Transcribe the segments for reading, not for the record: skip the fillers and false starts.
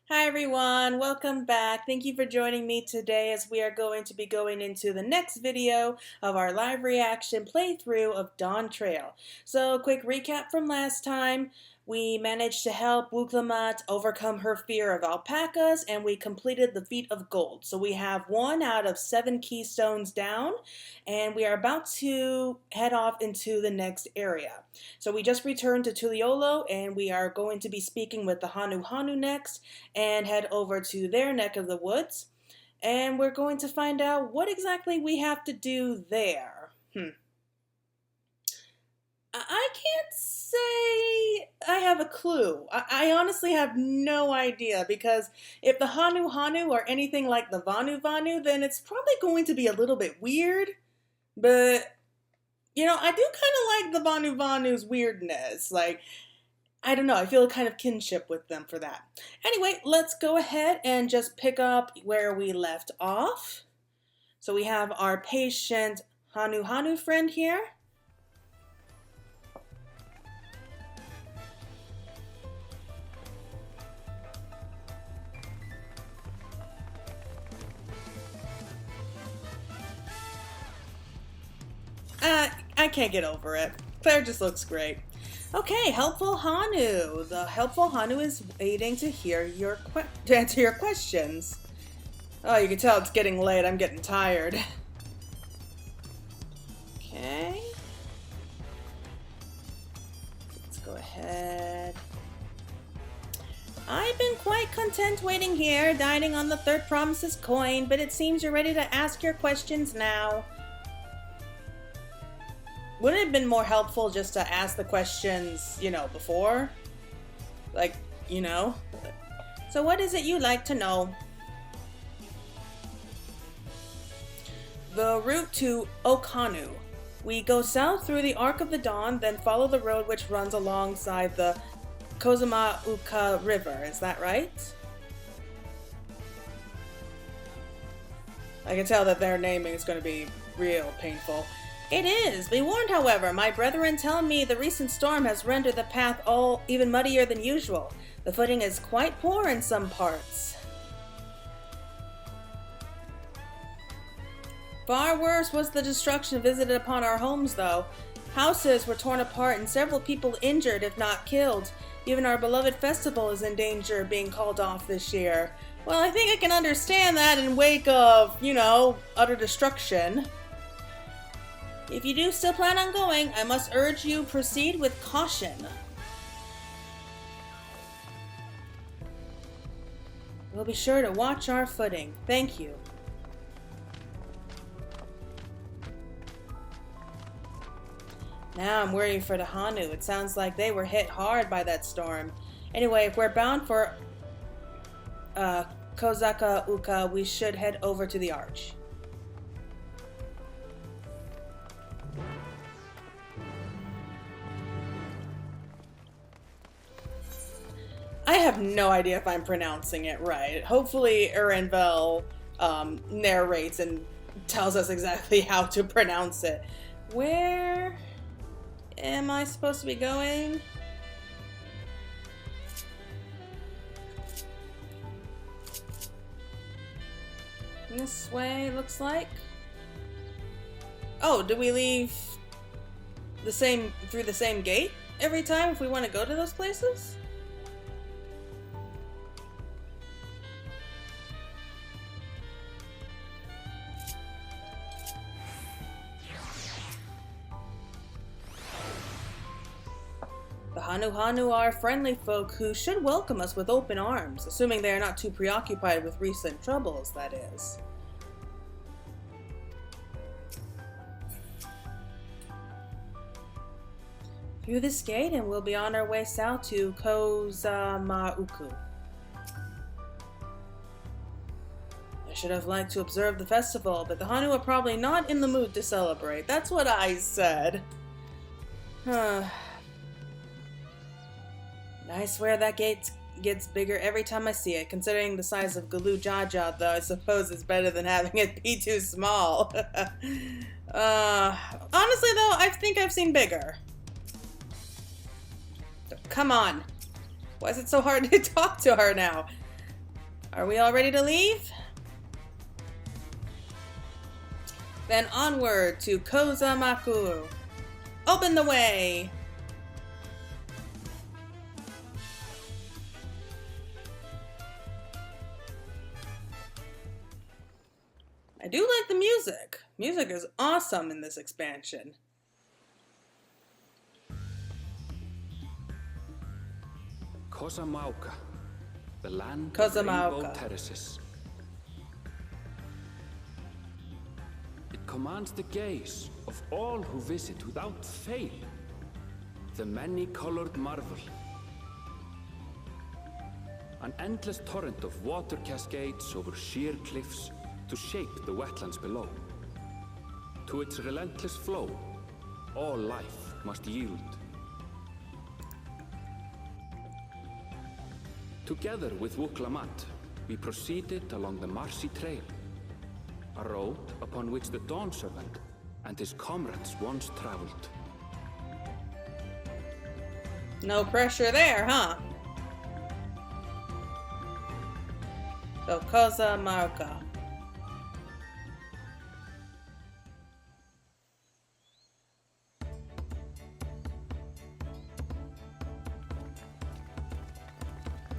Hi everyone, welcome back. Thank you for joining me today as we are going to be going into the next video of our live reaction playthrough of Dawntrail. So, quick recap from last time. We managed to help Wuk Lamat overcome her fear of alpacas and we completed the feat of gold. So we have 1 out of 7 keystones down and we are about to head off into the next area. So we just returned to Tuliolo and we are going to be speaking with the Hanuhanu next and head over to their neck of the woods. And we're going to find out what exactly we have to do there. I can't say I have a clue. I honestly have no idea because if the Hanuhanu are anything like the Vanu, then it's probably going to be a little bit weird. But, I do kind of like the Vanu's weirdness. I don't know, I feel a kind of kinship with them for that. Anyway, let's go ahead and just pick up where we left off. So we have our patient Hanuhanu friend here. I can't get over it. Claire just looks great. Okay, helpful Hanu. The helpful Hanu is waiting to answer your questions. Oh, you can tell it's getting late. I'm getting tired. Okay. Let's go ahead. I've been quite content waiting here, dining on the third promises coin, but it seems you're ready to ask your questions now. Wouldn't it have been more helpful just to ask the questions, before? So what is it you'd like to know? The route to Okanu. We go south through the Arc of the Dawn, then follow the road which runs alongside the Kozama-uka River. Is that right? I can tell that their naming is going to be real painful. It is. Be warned, however, my brethren tell me the recent storm has rendered the path all even muddier than usual. The footing is quite poor in some parts. Far worse was the destruction visited upon our homes, though. Houses were torn apart and several people injured, if not killed. Even our beloved festival is in danger of being called off this year. Well, I think I can understand that in wake of, utter destruction. If you do still plan on going, I must urge you proceed with caution. We'll be sure to watch our footing. Thank you. Now I'm worried for the Hanu. It sounds like they were hit hard by that storm. Anyway, if we're bound for Kozaka-uka, we should head over to the arch. I have no idea if I'm pronouncing it right. Hopefully Urenvel narrates and tells us exactly how to pronounce it. Where am I supposed to be going? This way, looks like. Oh, do we leave through the same gate every time if we want to go to those places? The Hanuhanu are friendly folk who should welcome us with open arms, assuming they are not too preoccupied with recent troubles, that is. Through this gate and we'll be on our way south to Kozama-uku. I should have liked to observe the festival, but the Hanu are probably not in the mood to celebrate. That's what I said. I swear that gate gets bigger every time I see it. Considering the size of Bakool Ja Ja, though, I suppose it's better than having it be too small. Honestly, though, I think I've seen bigger. Come on. Why is it so hard to talk to her now? Are we all ready to leave? Then onward to Kozamaku. Open the way! I do like the music. Music is awesome in this expansion. Kozamauka, the land of rainbow terraces. It commands the gaze of all who visit without fail. The many-colored marvel. An endless torrent of water cascades over sheer cliffs to shape the wetlands below. To its relentless flow, all life must yield. Together with Wuk Lamat, we proceeded along the marshy trail, a road upon which the Dawn Servant and his comrades once traveled. No pressure there, huh? So, Kozamauka.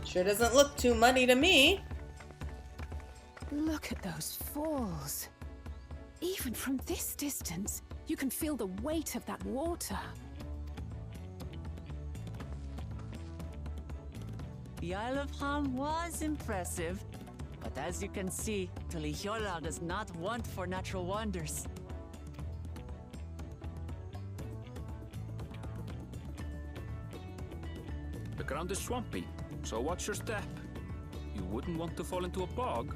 Sure doesn't look too muddy to me. Look at those falls. Even from this distance, you can feel the weight of that water. The Isle of Ham was impressive, but as you can see, Tulihiola does not want for natural wonders. The ground is swampy, so watch your step. You wouldn't want to fall into a bog.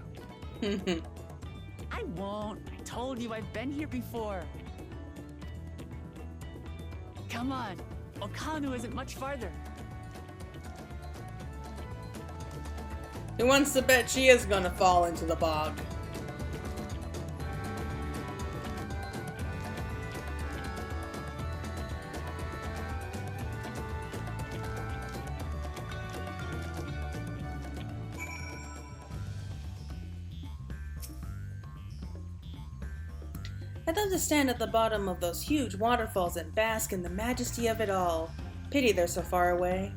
I won't. I told you I've been here before. Come on. Okanu isn't much farther. Who wants to bet she is gonna fall into the bog? I'd love to stand at the bottom of those huge waterfalls and bask in the majesty of it all. Pity they're so far away.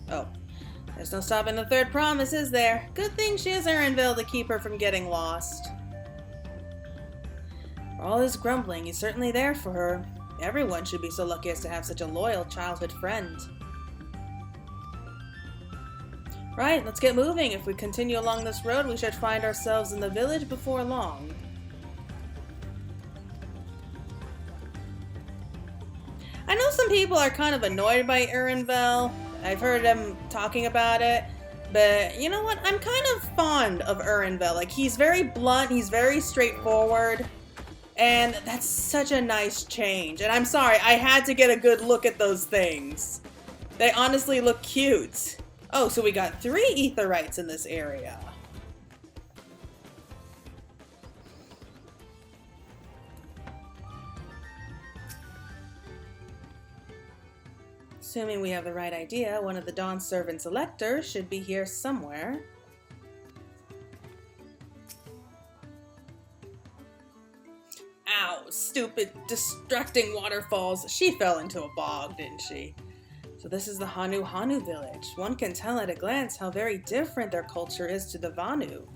Oh, there's no stopping the third promise, is there? Good thing she has Erinville to keep her from getting lost. For all his grumbling, he's certainly there for her. Everyone should be so lucky as to have such a loyal childhood friend. Right, let's get moving. If we continue along this road, we should find ourselves in the village before long. I know some people are kind of annoyed by Erinville. I've heard them talking about it. But you know what? I'm kind of fond of Erinville. Like, he's very blunt, he's very straightforward. And that's such a nice change. And I'm sorry, I had to get a good look at those things. They honestly look cute. Oh, so we got 3 Aetherites in this area. Assuming we have the right idea, one of the Dawn Servant's electors should be here somewhere. Ow, stupid, distracting waterfalls. She fell into a bog, didn't she? So this is the Hanuhanu village. One can tell at a glance how very different their culture is to the Vanu.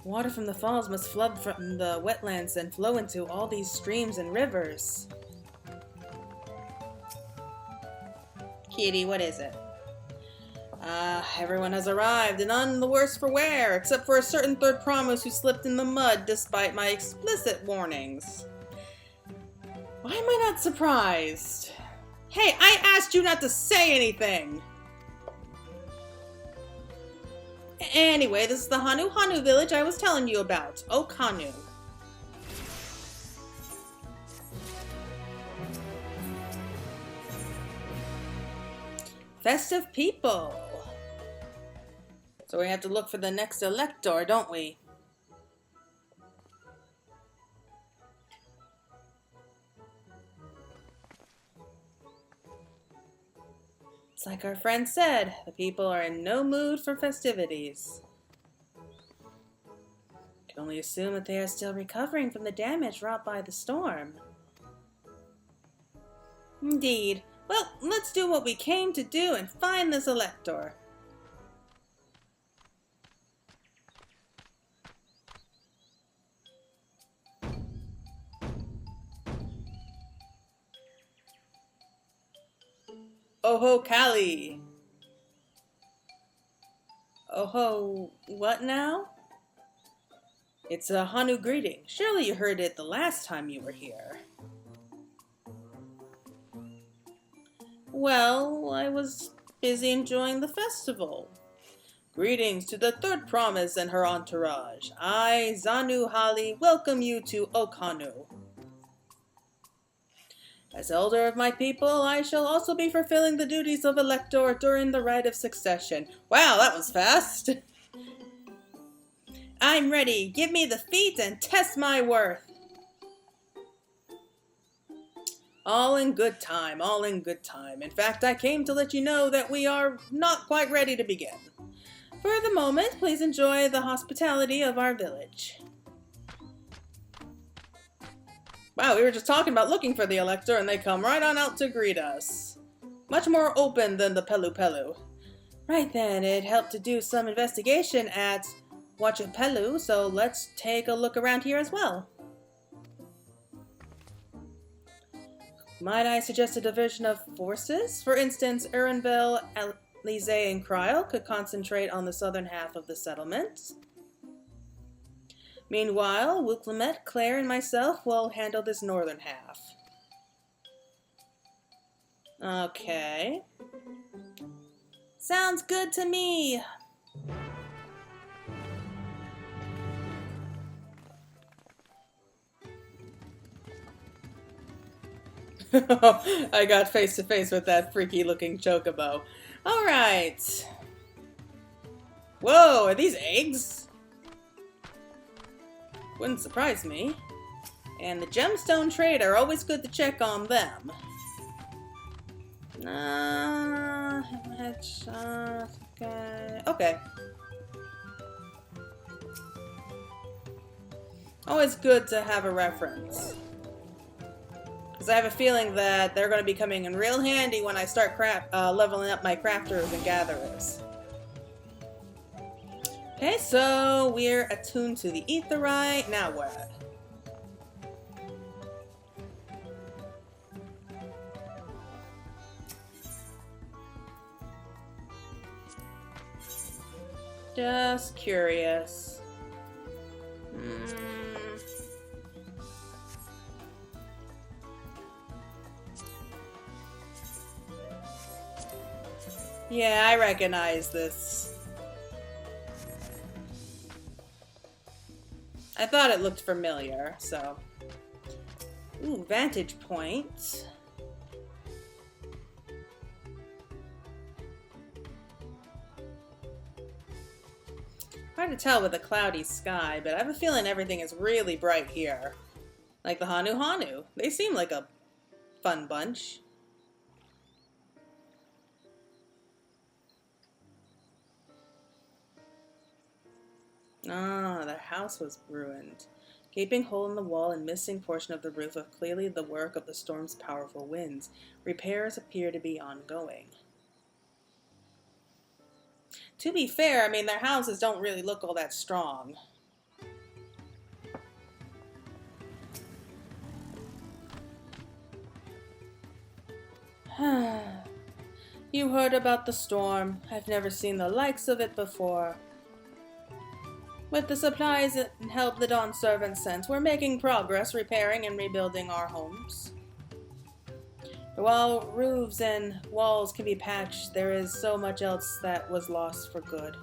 Water from the falls must flood from the wetlands and flow into all these streams and rivers. Kitty, what is it? Everyone has arrived, and none the worse for wear, except for a certain third promise who slipped in the mud despite my explicit warnings. Why am I not surprised? Hey, I asked you not to say anything! Anyway, this is the Hanuhanu village I was telling you about. Okanu. Festive people. So we have to look for the next elector, don't we? It's like our friend said, the people are in no mood for festivities. I can only assume that they are still recovering from the damage wrought by the storm. Indeed. Well, let's do what we came to do and find this elector. Oho Kali. Oho, what now? It's a Hanu greeting. Surely you heard it the last time you were here. Well, I was busy enjoying the festival. Greetings to the third promise and her entourage. I, Zanu Hali, welcome you to Okhanu. As elder of my people, I shall also be fulfilling the duties of elector during the rite of succession. Wow, that was fast. I'm ready. Give me the feat and test my worth. All in good time, all in good time. In fact, I came to let you know that we are not quite ready to begin. For the moment, please enjoy the hospitality of our village. Wow, we were just talking about looking for the elector and they come right on out to greet us. Much more open than the Pelu Pelu. Right then, it helped to do some investigation at Wachapelu, so let's take a look around here as well. Might I suggest a division of forces? For instance, Erinville, Alize, and Kryl could concentrate on the southern half of the settlement. Meanwhile, Wuk Lamat, Claire, and myself will handle this northern half. Okay. Sounds good to me. I got face to face with that freaky looking chocobo. Alright. Whoa, are these eggs? Wouldn't surprise me. And the gemstone trader, always good to check on them. Headshot, okay. Always good to have a reference. Because I have a feeling that they're going to be coming in real handy when I start leveling up my crafters and gatherers. Okay, so we're attuned to the aetheryte. Now what? Just curious. Yeah, I recognize this. I thought it looked familiar, so. Ooh, vantage point. Hard to tell with a cloudy sky, but I have a feeling everything is really bright here. Like the Hanuhanu. They seem like a fun bunch. Ah, their house was ruined. Gaping hole in the wall and missing portion of the roof are clearly the work of the storm's powerful winds. Repairs appear to be ongoing. To be fair, I mean, their houses don't really look all that strong. You heard about the storm. I've never seen the likes of it before. With the supplies and help the Dawn servants sent, we're making progress repairing and rebuilding our homes. While roofs and walls can be patched, there is so much else that was lost for good.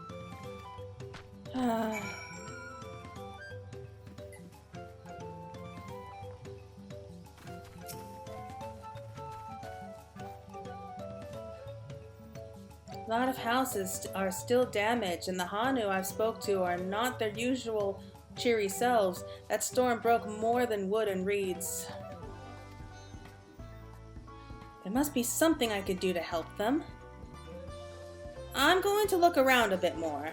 A lot of houses are still damaged, and the Hanu I've spoke to are not their usual cheery selves. That storm broke more than wood and reeds. There must be something I could do to help them. I'm going to look around a bit more.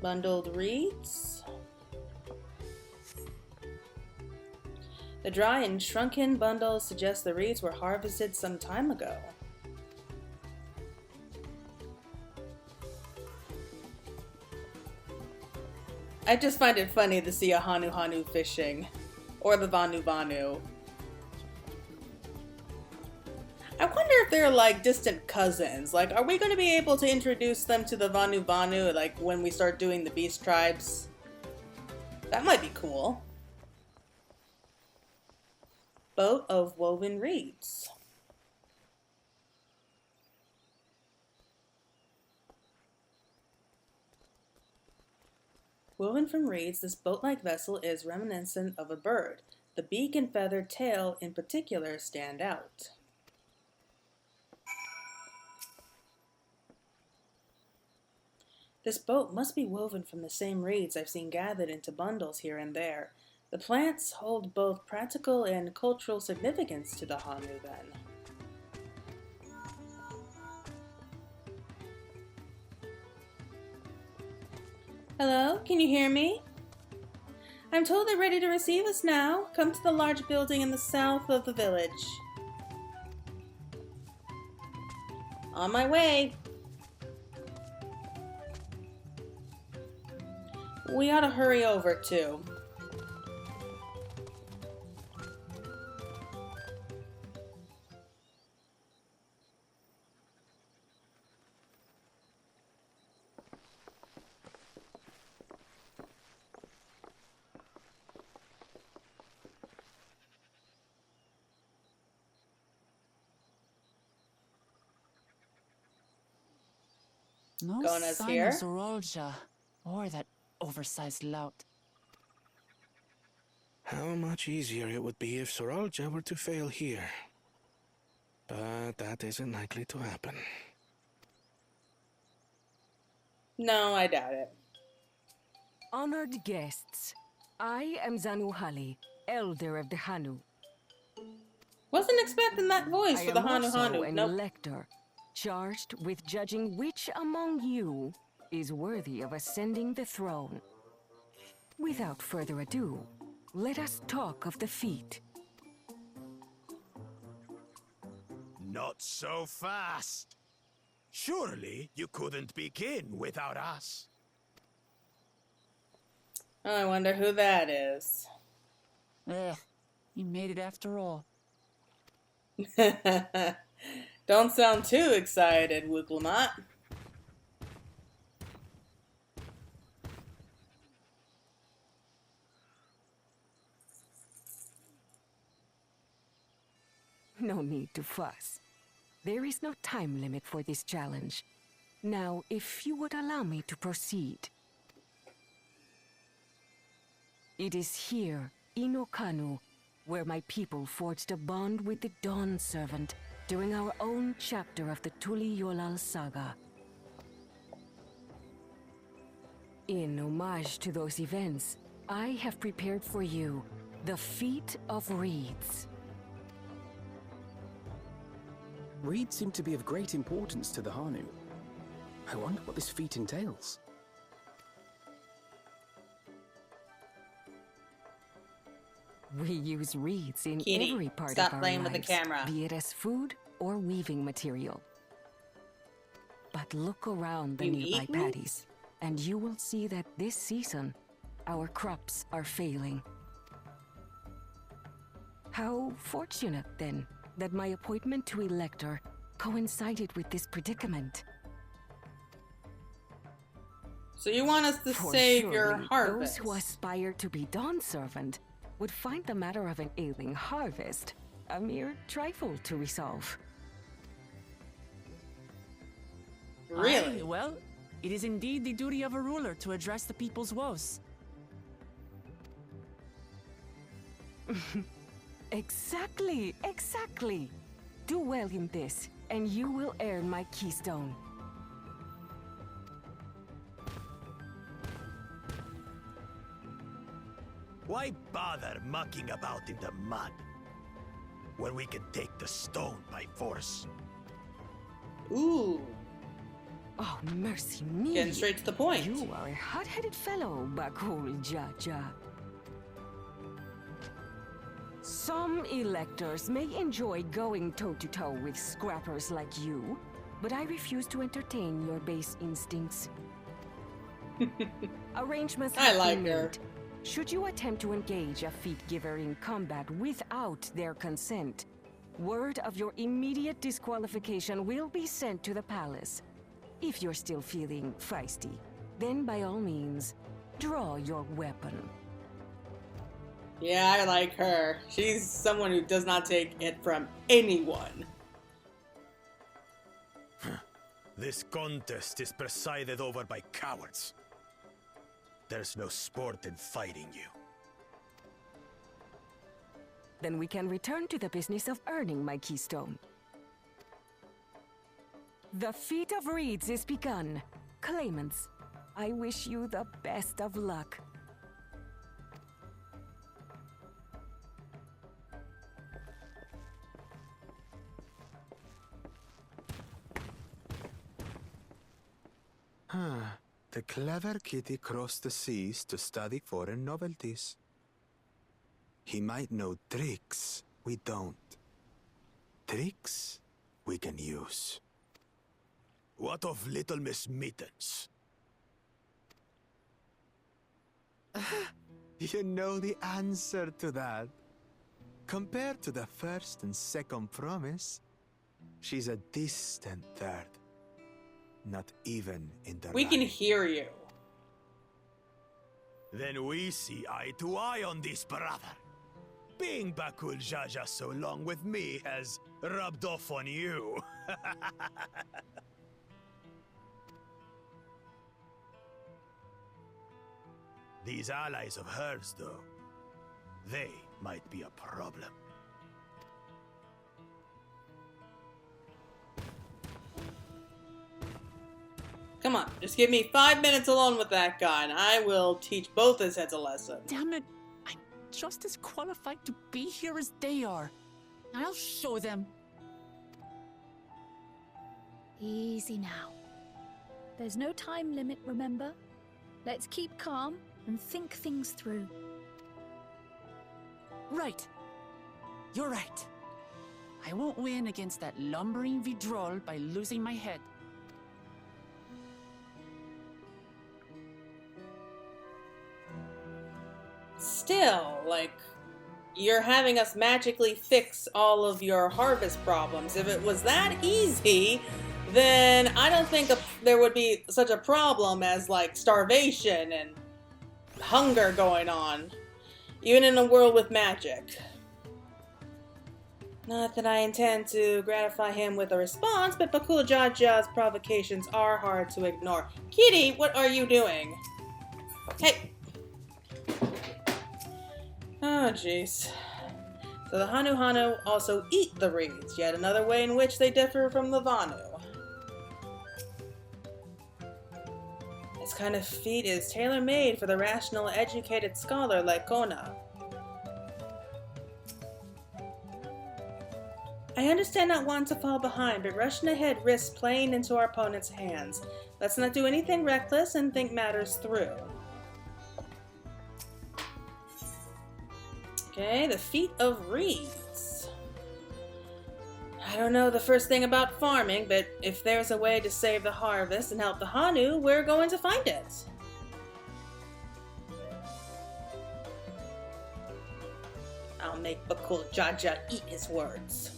Bundled reeds. The dry and shrunken bundles suggest the reeds were harvested some time ago. I just find it funny to see a Hanuhanu fishing. Or the Vanu. I wonder if they're like distant cousins. Like, are we going to be able to introduce them to the Vanu like when we start doing the beast tribes? That might be cool. Boat of woven reeds. Woven from reeds, this boat-like vessel is reminiscent of a bird. The beak and feathered tail in particular stand out. This boat must be woven from the same reeds I've seen gathered into bundles here and there. The plants hold both practical and cultural significance to the Hanu then. Hello, can you hear me? I'm told they're ready to receive us now. Come to the large building in the south of the village. On my way. We ought to hurry over too. No Gona's sign here. of Sorol Ja or that oversized lout. How much easier it would be if Sorol Ja were to fail here. But that isn't likely to happen. No, I doubt it. Honored guests, I am Zanuhali, elder of the Hanu. Wasn't expecting that voice for the I am also Hanuhanu. an Nope. elector, charged with judging which among you is worthy of ascending the throne. Without further ado, let us talk of the feat. Not so fast. Surely you couldn't begin without us. I wonder who that is. You made it after all. Don't sound too excited, Wuk Lamat. No need to fuss. There is no time limit for this challenge. Now, if you would allow me to proceed. It is here, in Okanu, where my people forged a bond with the Dawn Servant during our own chapter of the Tuli Yolal saga. In homage to those events, I have prepared for you the Feat of Reeds. Reeds seem to be of great importance to the Hanu. I wonder what this feat entails. We use reeds in Kitty, every part stop of our playing with lives, the camera. be it as food or weaving material. But look around the You nearby eat meat? paddies, and you will see that this season, our crops are failing. How fortunate, then, that my appointment to Elector coincided with this predicament. So you want us to For save your surely harvest? Those who aspire to be Dawn Servant would find the matter of an ailing harvest a mere trifle to resolve. Really? Aye, well, it is indeed the duty of a ruler to address the people's woes. Exactly. Do well in this, and you will earn my keystone. Why bother mucking about in the mud when we can take the stone by force? Ooh. Oh, mercy me. Getting straight to the point. You are a hot-headed fellow, Bakool Ja Ja. Some electors may enjoy going toe-to-toe with scrappers like you, but I refuse to entertain your base instincts. Arrangements have like been her. made. Should you attempt to engage a feat giver in combat without their consent, word of your immediate disqualification will be sent to the palace. If you're still feeling feisty, then by all means, draw your weapon. Yeah, I like her. She's someone who does not take it from anyone. This contest is presided over by cowards. There's no sport in fighting you. Then we can return to the business of earning my keystone. The feat of reeds is begun. Claimants, I wish you the best of luck. The clever kitty crossed the seas to study foreign novelties. He might know tricks we don't. Tricks we can use. What of Little Miss Mittens? You know the answer to that. Compared to the first and second promise, she's a distant third. Not even in the We can running. hear you. Then we see eye to eye on this, brother. Being Bakool Ja Ja so long with me has rubbed off on you. These allies of hers, though, they might be a problem. Come on, just give me 5 minutes alone with that guy, and I will teach both his heads a lesson. Damn it! I'm just as qualified to be here as they are. I'll show them. Easy now. There's no time limit, remember? Let's keep calm and think things through. Right. You're right. I won't win against that lumbering Vidrol by losing my head. Still, like, you're having us magically fix all of your harvest problems. If it was that easy, then I don't think there would be such a problem as, like, starvation and hunger going on, even in a world with magic. Not that I intend to gratify him with a response, but Bakool Ja Ja's provocations are hard to ignore. Kitty, what are you doing? Hey! Oh, jeez. So the Hanuhanu also eat the reeds, yet another way in which they differ from the Vanu. This kind of feat is tailor-made for the rational, educated scholar like Kona. I understand not wanting to fall behind, but rushing ahead risks playing into our opponent's hands. Let's not do anything reckless and think matters through. Okay, the feat of reeds. I don't know the first thing about farming, but if there's a way to save the harvest and help the Hanu, we're going to find it. I'll make Bakool Ja Ja eat his words.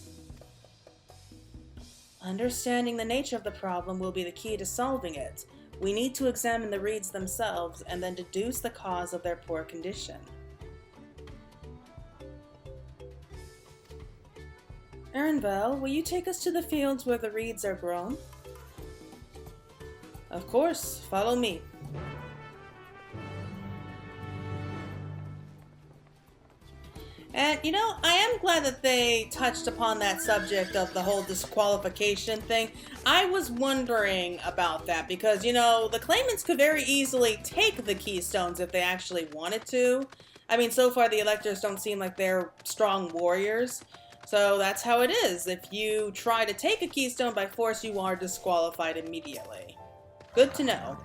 Understanding the nature of the problem will be the key to solving it. We need to examine the reeds themselves and then deduce the cause of their poor condition. Ernvel, will you take us to the fields where the reeds are grown? Of course, follow me. And, you know, I am glad that they touched upon that subject of the whole disqualification thing. I was wondering about that because, you know, the claimants could very easily take the keystones if they actually wanted to. I mean, so far the electors don't seem like they're strong warriors. So that's how it is. If you try to take a keystone by force, you are disqualified immediately. Good to know.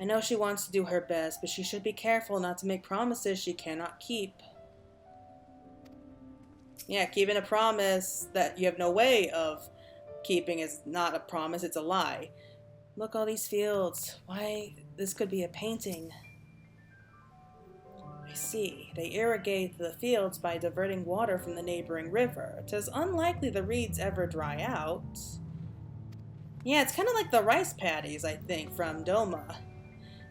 I know she wants to do her best, but she should be careful not to make promises she cannot keep. Yeah, keeping a promise that you have no way of keeping is not a promise, it's a lie. Look, all these fields. Why, this could be a painting. I see. They irrigate the fields by diverting water from the neighboring river. 'Tis unlikely the reeds ever dry out. Yeah, it's kind of like the rice paddies, I think, from Doma.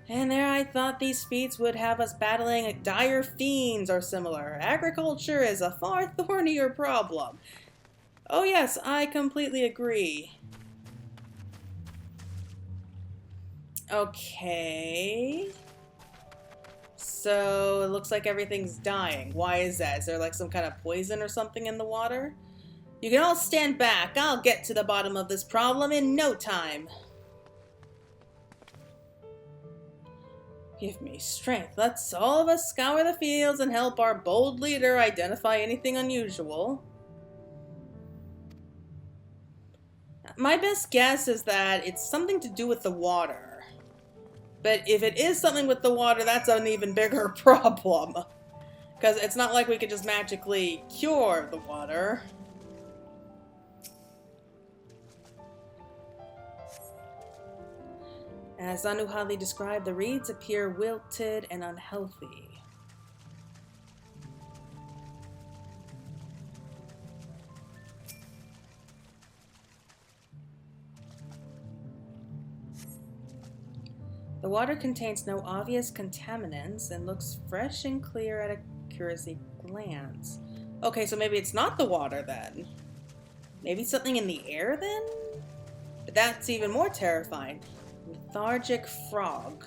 And there I thought these feats would have us battling dire fiends or similar. Agriculture is a far thornier problem. Oh yes, I completely agree. Okay. So it looks like everything's dying. Why is that? Is there like some kind of poison or something in the water? You can all stand back. I'll get to the bottom of this problem in no time. Give me strength. Let's all of us scour the fields and help our bold leader identify anything unusual. My best guess is that it's something to do with the water. But if it is something with the water, that's an even bigger problem. Because it's not like we could just magically cure the water. As Hanuhanu described, the reeds appear wilted and unhealthy. The water contains no obvious contaminants and looks fresh and clear at a cursory glance. Okay, so maybe it's not the water then. Maybe something in the air then? But that's even more terrifying. Lethargic frog.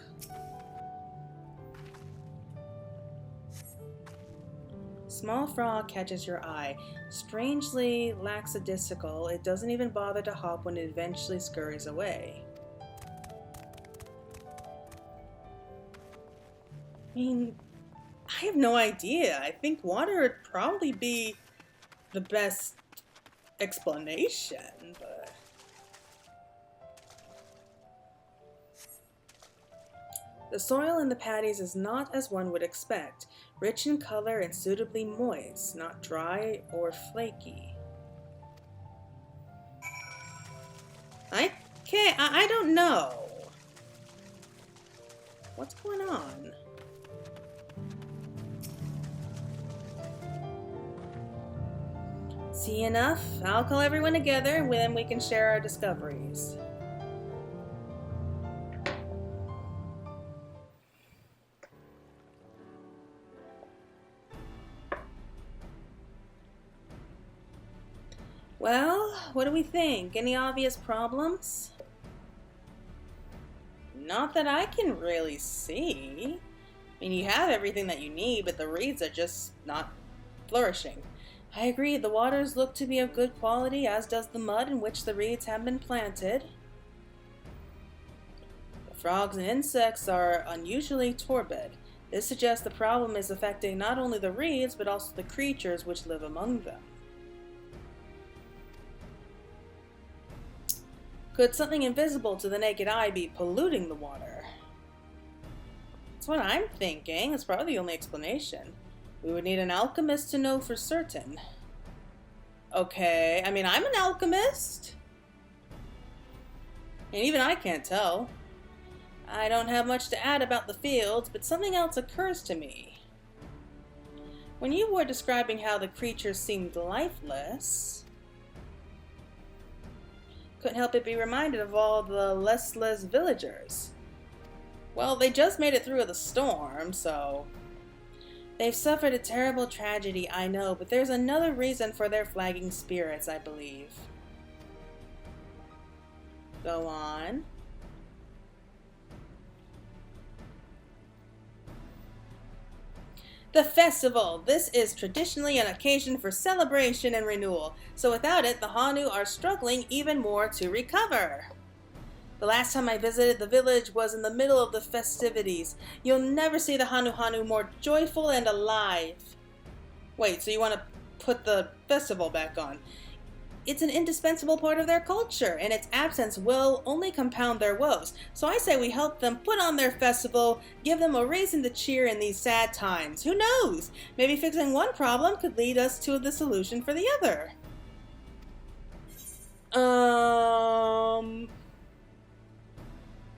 Small frog catches your eye. Strangely lackadaisical, it doesn't even bother to hop when it eventually scurries away. I mean, I have no idea. I think water would probably be the best explanation, but... The soil in the paddies is not as one would expect, rich in color and suitably moist, not dry or flaky. I don't know. What's going on? See enough? I'll call everyone together and then we can share our discoveries. Well, what do we think? Any obvious problems? Not that I can really see. I mean, you have everything that you need, but the reeds are just not flourishing. I agree, the waters look to be of good quality, as does the mud in which the reeds have been planted. The frogs and insects are unusually torpid. This suggests the problem is affecting not only the reeds, but also the creatures which live among them. Could something invisible to the naked eye be polluting the water? That's what I'm thinking. That's probably the only explanation. We would need an alchemist to know for certain. Okay, I mean, I'm an alchemist. And even I can't tell. I don't have much to add about the fields, but something else occurs to me. When you were describing how the creatures seemed lifeless, couldn't help but be reminded of all the listless villagers. Well, they just made it through the storm, so... They've suffered a terrible tragedy, I know, but there's another reason for their flagging spirits, I believe. Go on. The festival! This is traditionally an occasion for celebration and renewal, so without it, the Hanu are struggling even more to recover. The last time I visited the village was in the middle of the festivities. You'll never see the Hanuhanu more joyful and alive. Wait, so you want to put the festival back on? It's an indispensable part of their culture, and its absence will only compound their woes. So I say we help them put on their festival, give them a reason to cheer in these sad times. Who knows? Maybe fixing one problem could lead us to the solution for the other.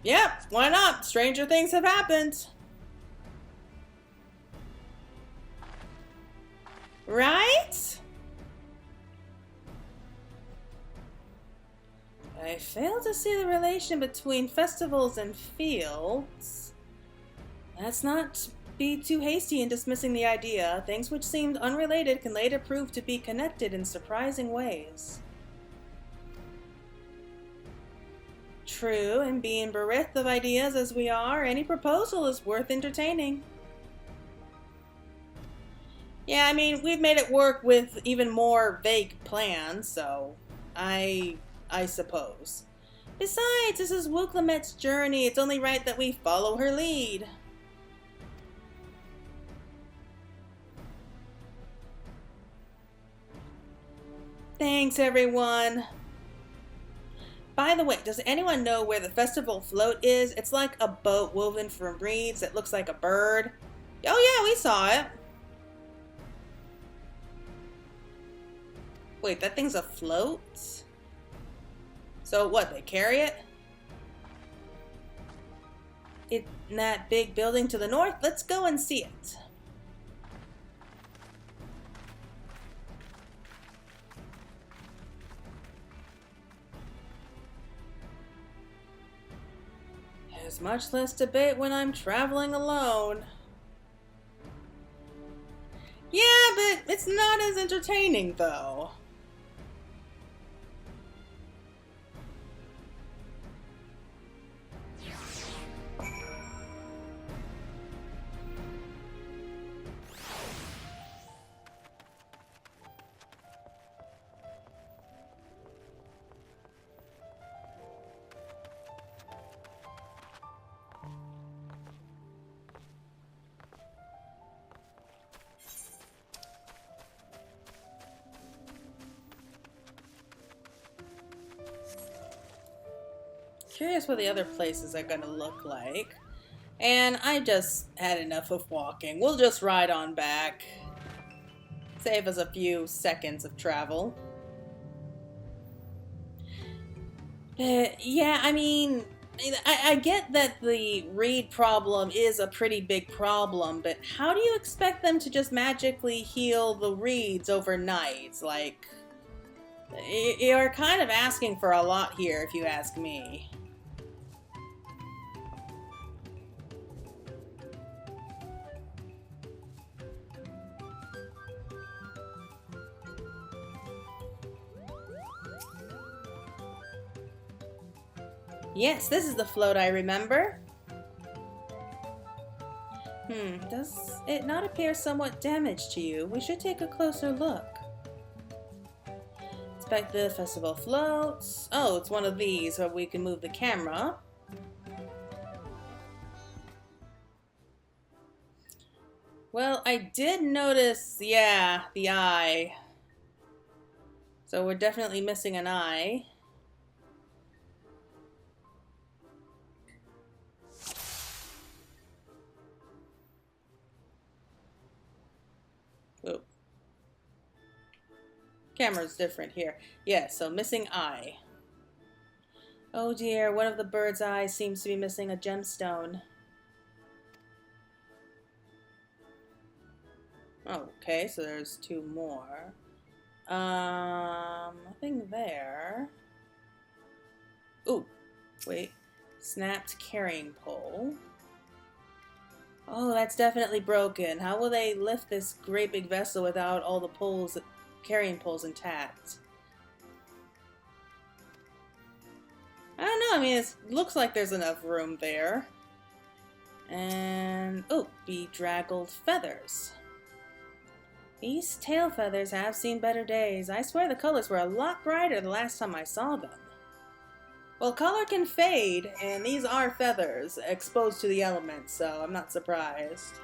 Yep, why not? Stranger things have happened. Right? I fail to see the relation between festivals and fields. Let's not be too hasty in dismissing the idea. Things which seemed unrelated can later prove to be connected in surprising ways. True, and being bereft of ideas as we are, any proposal is worth entertaining. Yeah, I mean, we've made it work with even more vague plans, so I suppose. Besides, this is Wuk Lamat's journey. It's only right that we follow her lead. Thanks, everyone. By the way, does anyone know where the festival float is? It's like a boat woven from reeds that looks like a bird. Oh yeah, we saw it. Wait, that thing's afloat? So what, they carry it? In that big building to the north? Let's go and see it. There's much less debate when I'm traveling alone. Yeah, but it's not as entertaining though. Curious what the other places are gonna look like. And I just had enough of walking. We'll just ride on back. Save us a few seconds of travel. Yeah, I mean, I get that the reed problem is a pretty big problem, but how do you expect them to just magically heal the reeds overnight? Like, you're kind of asking for a lot here, if you ask me. Yes, this is the float I remember. Does it not appear somewhat damaged to you? We should take a closer look. Inspect the festival floats. Oh, it's one of these where we can move the camera. Well, I did notice, yeah, the eye. So we're definitely missing an eye. Oh. Camera's different here. Yeah, so missing eye. Oh dear, one of the bird's eyes seems to be missing a gemstone. Oh, okay, so there's two more. Nothing there. Ooh, wait. Snapped carrying pole. Oh, that's definitely broken. How will they lift this great big vessel without all the poles, carrying poles intact? I don't know. I mean, it looks like there's enough room there. And, oh, bedraggled feathers. These tail feathers have seen better days. I swear the colors were a lot brighter the last time I saw them. Well, color can fade, and these are feathers exposed to the elements, so I'm not surprised.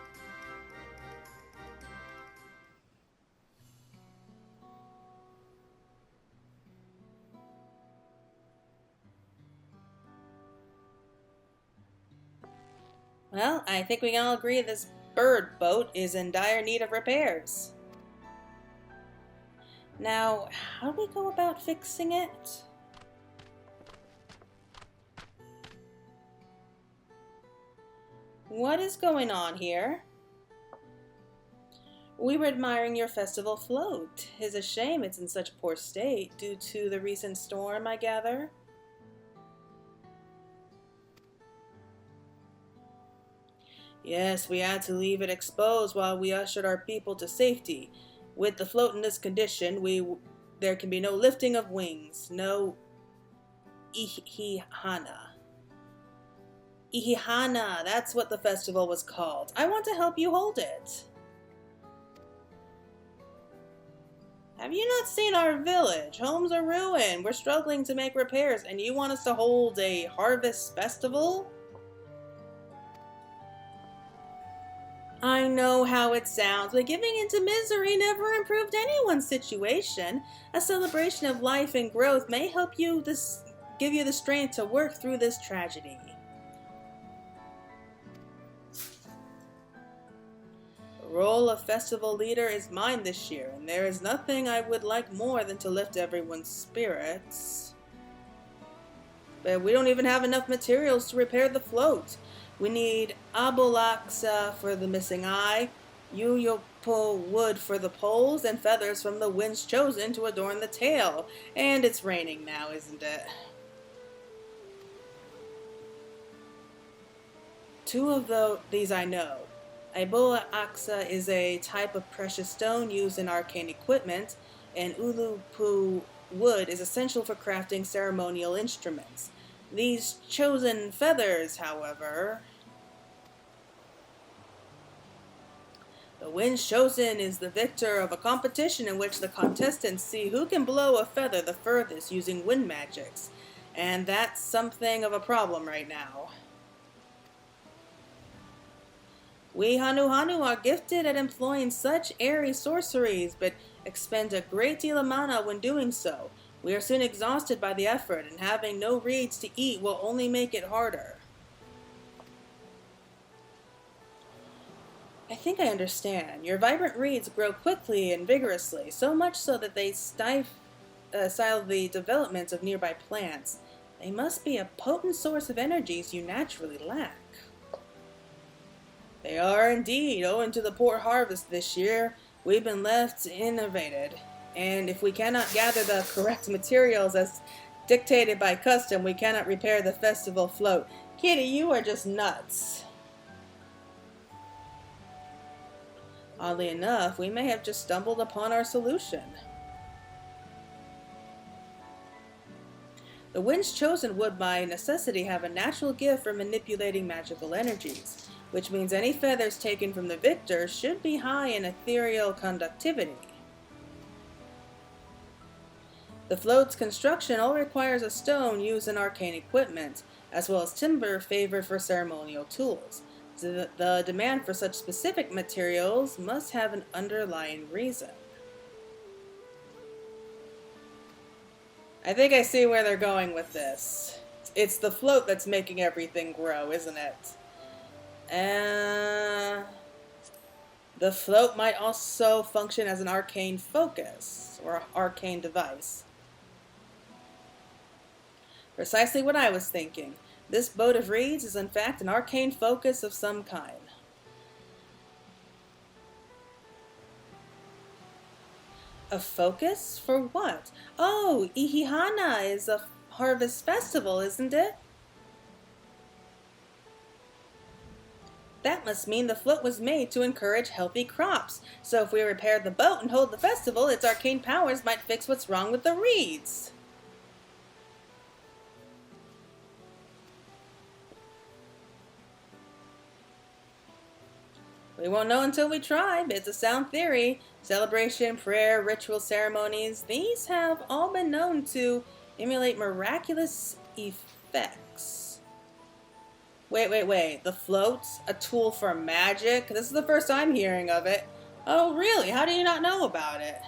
Well, I think we can all agree this bird boat is in dire need of repairs. Now, how do we go about fixing it? What is going on here? We were admiring your festival float. 'Tis a shame it's in such poor state due to the recent storm, I gather. Yes, we had to leave it exposed while we ushered our people to safety. With the float in this condition, there can be no lifting of wings, no ihihana. Ihihana, that's what the festival was called. I want to help you hold it. Have you not seen our village? Homes are ruined. We're struggling to make repairs, and you want us to hold a harvest festival? I know how it sounds, but giving into misery never improved anyone's situation. A celebration of life and growth may help you give you the strength to work through this tragedy. The role of festival leader is mine this year, and there is nothing I would like more than to lift everyone's spirits. But we don't even have enough materials to repair the float. We need abolaksa for the missing eye, yuyopo wood for the poles, and feathers from the winds chosen to adorn the tail. And it's raining now, isn't it? Two of these I know. Ibola Aksa is a type of precious stone used in arcane equipment, and Ulupu wood is essential for crafting ceremonial instruments. These chosen feathers, however... The Winds Chosen is the victor of a competition in which the contestants see who can blow a feather the furthest using wind magics, and that's something of a problem right now. We Hanuhanu are gifted at employing such airy sorceries, but expend a great deal of mana when doing so. We are soon exhausted by the effort, and having no reeds to eat will only make it harder. I think I understand. Your vibrant reeds grow quickly and vigorously, so much so that they stifle the development of nearby plants. They must be a potent source of energies you naturally lack. They are indeed. Owing to the poor harvest this year, we've been left innovated. And if we cannot gather the correct materials as dictated by custom, we cannot repair the festival float. Kitty, you are just nuts. Oddly enough, we may have just stumbled upon our solution. The Winds Chosen would by necessity have a natural gift for manipulating magical energies, which means any feathers taken from the victor should be high in ethereal conductivity. The float's construction all requires a stone used in arcane equipment, as well as timber favored for ceremonial tools. The demand for such specific materials must have an underlying reason. I think I see where they're going with this. It's the float that's making everything grow, isn't it? The float might also function as an arcane focus, or arcane device. Precisely what I was thinking. This boat of reeds is in fact an arcane focus of some kind. A focus? For what? Oh, Ihihana is a harvest festival, isn't it? That must mean the float was made to encourage healthy crops. So if we repair the boat and hold the festival, its arcane powers might fix what's wrong with the reeds. We won't know until we try, but it's a sound theory. Celebration, prayer, ritual ceremonies, these have all been known to emulate miraculous effects. Wait. The float's a tool for magic? This is the first I'm hearing of it. Oh, really? How do you not know about it?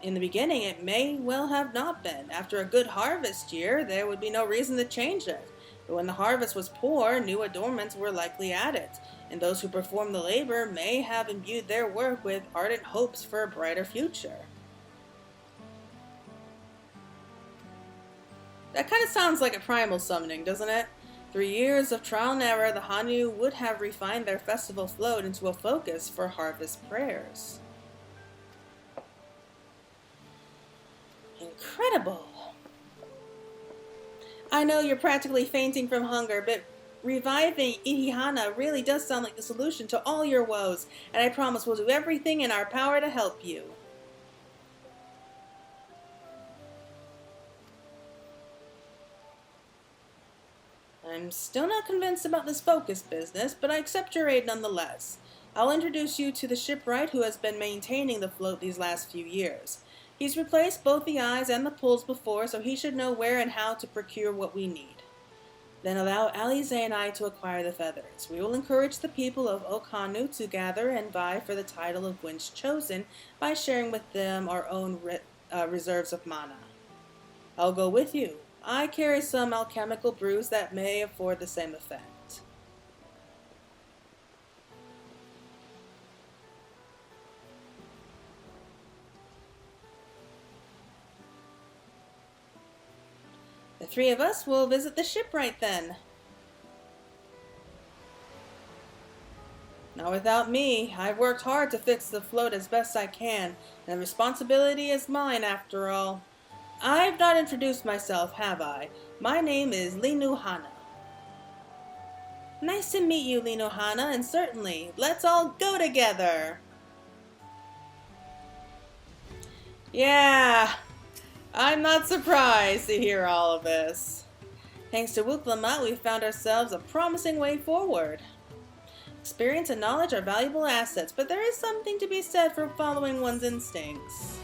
In the beginning, it may well have not been. After a good harvest year, there would be no reason to change it. But when the harvest was poor, new adornments were likely added, and those who performed the labor may have imbued their work with ardent hopes for a brighter future. That kind of sounds like a primal summoning, doesn't it? Through years of trial and error, the Hanu would have refined their festival float into a focus for harvest prayers. Incredible! I know you're practically fainting from hunger, but reviving Ihihana really does sound like the solution to all your woes, and I promise we'll do everything in our power to help you. I'm still not convinced about this focus business, but I accept your aid nonetheless. I'll introduce you to the shipwright who has been maintaining the float these last few years. He's replaced both the eyes and the pulls before, so he should know where and how to procure what we need. Then allow Alize and I to acquire the feathers. We will encourage the people of Hanuhanu to gather and vie for the title of Winch Chosen by sharing with them our own reserves of mana. I'll go with you. I carry some alchemical brews that may afford the same effect. The three of us will visit the shipwright then. Not without me. I've worked hard to fix the float as best I can, and the responsibility is mine after all. I've not introduced myself, have I? My name is Hanuhanu. Nice to meet you, Hanuhanu, and certainly, let's all go together. Yeah, I'm not surprised to hear all of this. Thanks to Wuk Lamat, we've found ourselves a promising way forward. Experience and knowledge are valuable assets, but there is something to be said for following one's instincts.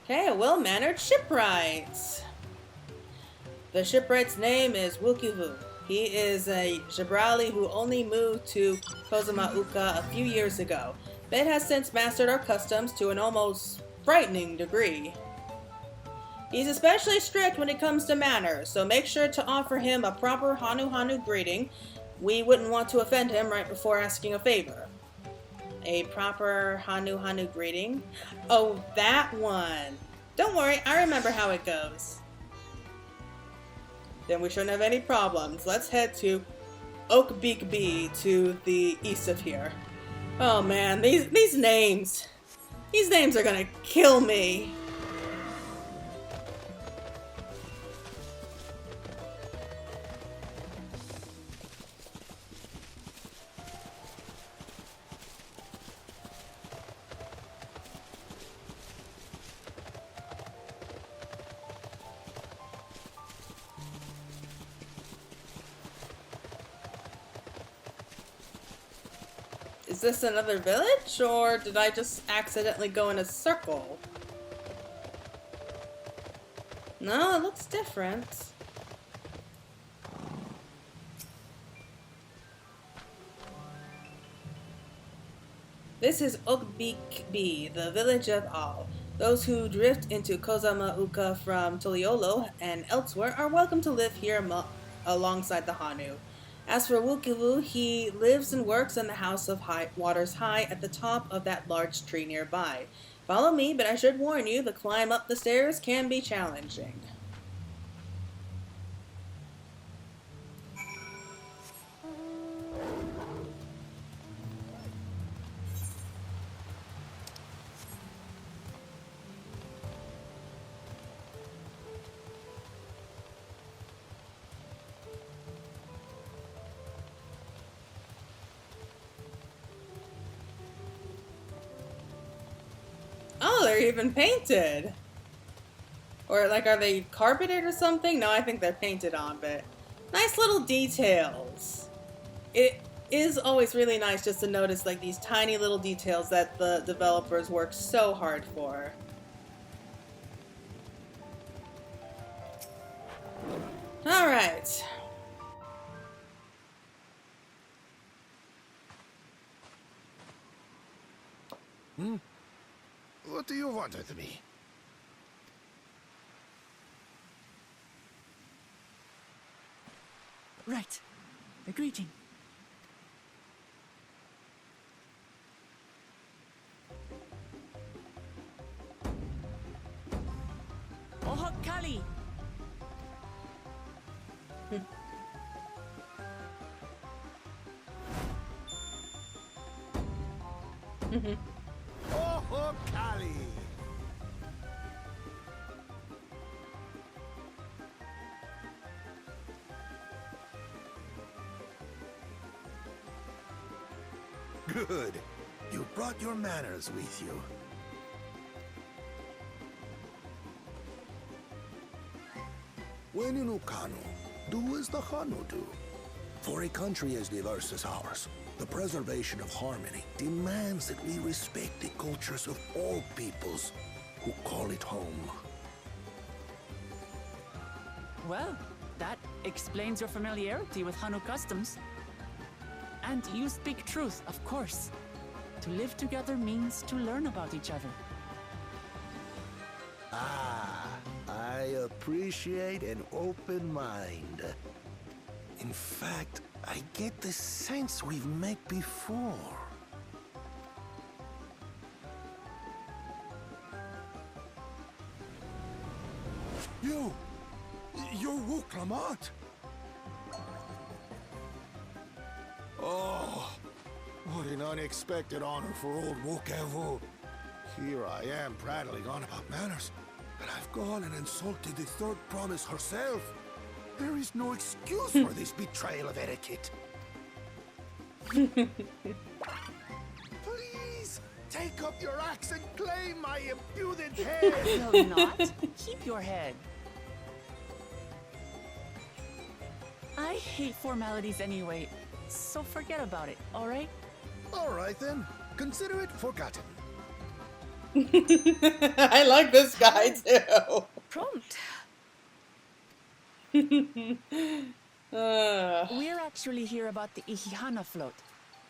Okay, a well-mannered shipwright. The shipwright's name is Wukivu. He is a Jabrali who only moved to Kozamauka a few years ago, but has since mastered our customs to an almost frightening degree. He's especially strict when it comes to manners, so make sure to offer him a proper Hanuhanu greeting. We wouldn't want to offend him right before asking a favor. A proper Hanuhanu greeting? Oh, that one! Don't worry, I remember how it goes. Then we shouldn't have any problems. Let's head to Oakbeak to the east of here. Oh man, these names. These names are gonna kill me. Is this another village, or did I just accidentally go in a circle? No, it looks different. This is Oakbeak, the village of Al. Those who drift into Kozamauka from Toliolo and elsewhere are welcome to live here alongside the Hanu. As for Wukivu, he lives and works in the House of Waters High at the top of that large tree nearby. Follow me, but I should warn you, the climb up the stairs can be challenging. Oh, they're even painted. Or like, are they carpeted or something? No, I think they're painted on, but Nice little details. It is always really nice just to notice like these tiny little details that the developers work so hard for. All right. What do you want with me? Right. A greeting. Oho Kali! Oh, Kali! Good. You brought your manners with you. When in Ukano, do as the Hanu do. For a country as diverse as ours, the preservation of harmony demands that we respect the cultures of all peoples who call it home. Well, that explains your familiarity with Hanu customs. And you speak truth, of course. To live together means to learn about each other. Ah, I appreciate an open mind. In fact, I get the sense we've met before. You're Wuk Lamat. Oh, what an unexpected honor for old Wuk Ja Ja. Here I am prattling on about manners, and I've gone and insulted the third promise herself. There is no excuse for this betrayal of etiquette. Please, take up your axe and claim my impudent head. Will not. Keep your head. I hate formalities anyway, so forget about it, alright? All right then, consider it forgotten. I like this guy too. Prompt. We're actually here about the Ihihana float.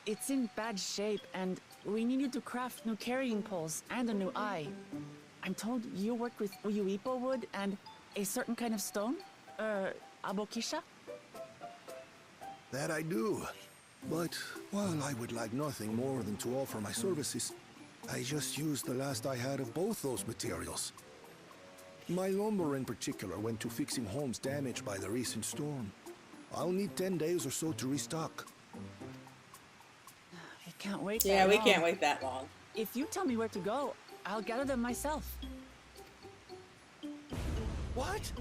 It's in bad shape, and we need you to craft new carrying poles and a new eye. I'm told you work with Uyuipo wood and a certain kind of stone? Abokisha? That I do. But while I would like nothing more than to offer my services, I just used the last I had of both those materials. My lumber in particular went to fixing homes damaged by the recent storm. I'll need 10 days or so to restock. I can't wait Yeah, that we long. can't wait that long. If you tell me where to go, I'll gather them myself. What?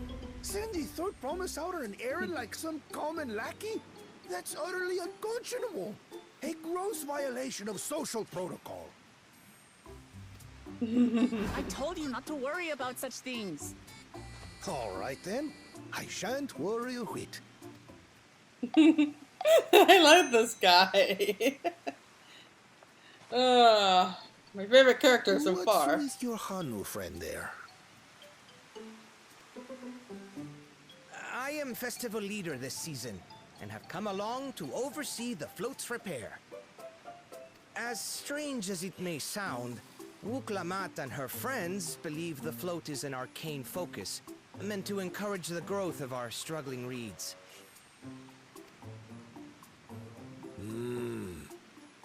Send the third promise out on an errand like some common lackey? That's utterly unconscionable. A gross violation of social protocol. I told you not to worry about such things. All right then. I shan't worry a whit. I like this guy. My favorite character so far. What's with your Hanu friend there? I am festival leader this season, and have come along to oversee the float's repair. As strange as it may sound, Wuk Lamat and her friends believe the float is an arcane focus, meant to encourage the growth of our struggling reeds.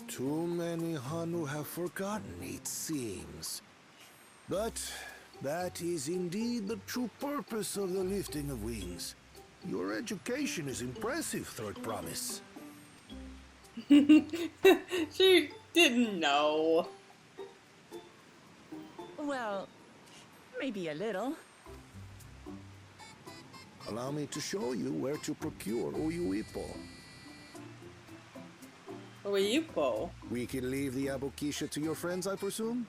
Too many Hanu have forgotten, it seems. But that is indeed the true purpose of the lifting of wings. Your education is impressive, Third Promise. She didn't know. Well, maybe a little. Allow me to show you where to procure Uyuipo. Uyuipo? We can leave the Abokisha to your friends, I presume?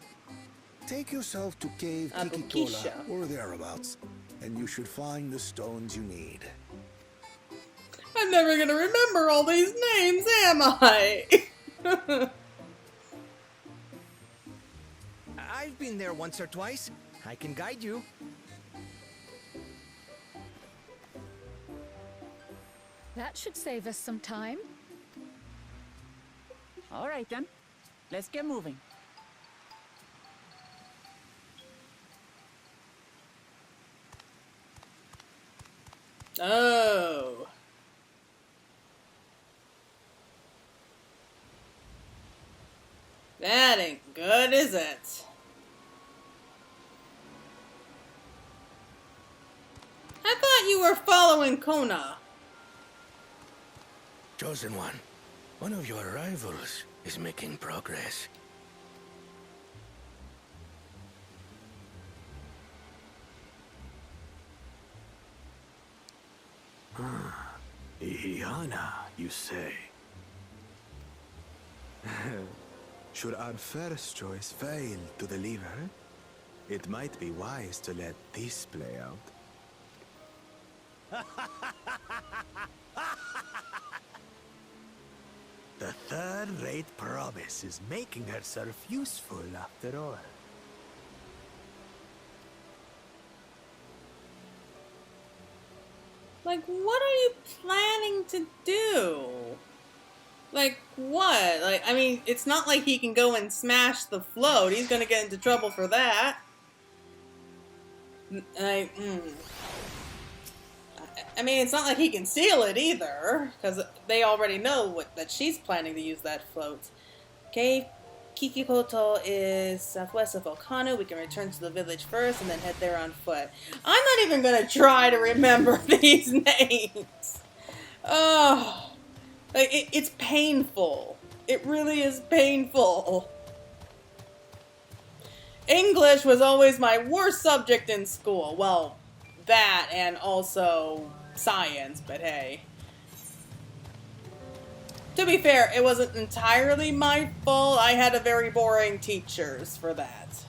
Take yourself to Cave Abokisha. Kikitola or thereabouts, and you should find the stones you need. I'm never gonna remember all these names, am I? I've been there once or twice. I can guide you. That should save us some time. All right then. Let's get moving. Oh. That ain't good, is it? I thought you were following Kona. Chosen One, one of your rivals is making progress. Ihiana, you say? Should our first choice fail to deliver, it might be wise to let this play out. The third-rate promise is making herself useful after all. Like, what are you planning to do? Like, what? Like, I mean, it's not like he can go and smash the float. He's gonna get into trouble for that. I mean, it's not like he can seal it either, because they already know that she's planning to use that float. Okay, Kikikoto is southwest of Hanuhanu. We can return to the village first and then head there on foot. I'm not even going to try to remember these names. Oh, like it's painful. It really is painful. English was always my worst subject in school. Well, that and also science, but hey. To be fair, it wasn't entirely my fault. I had a very boring teachers for that.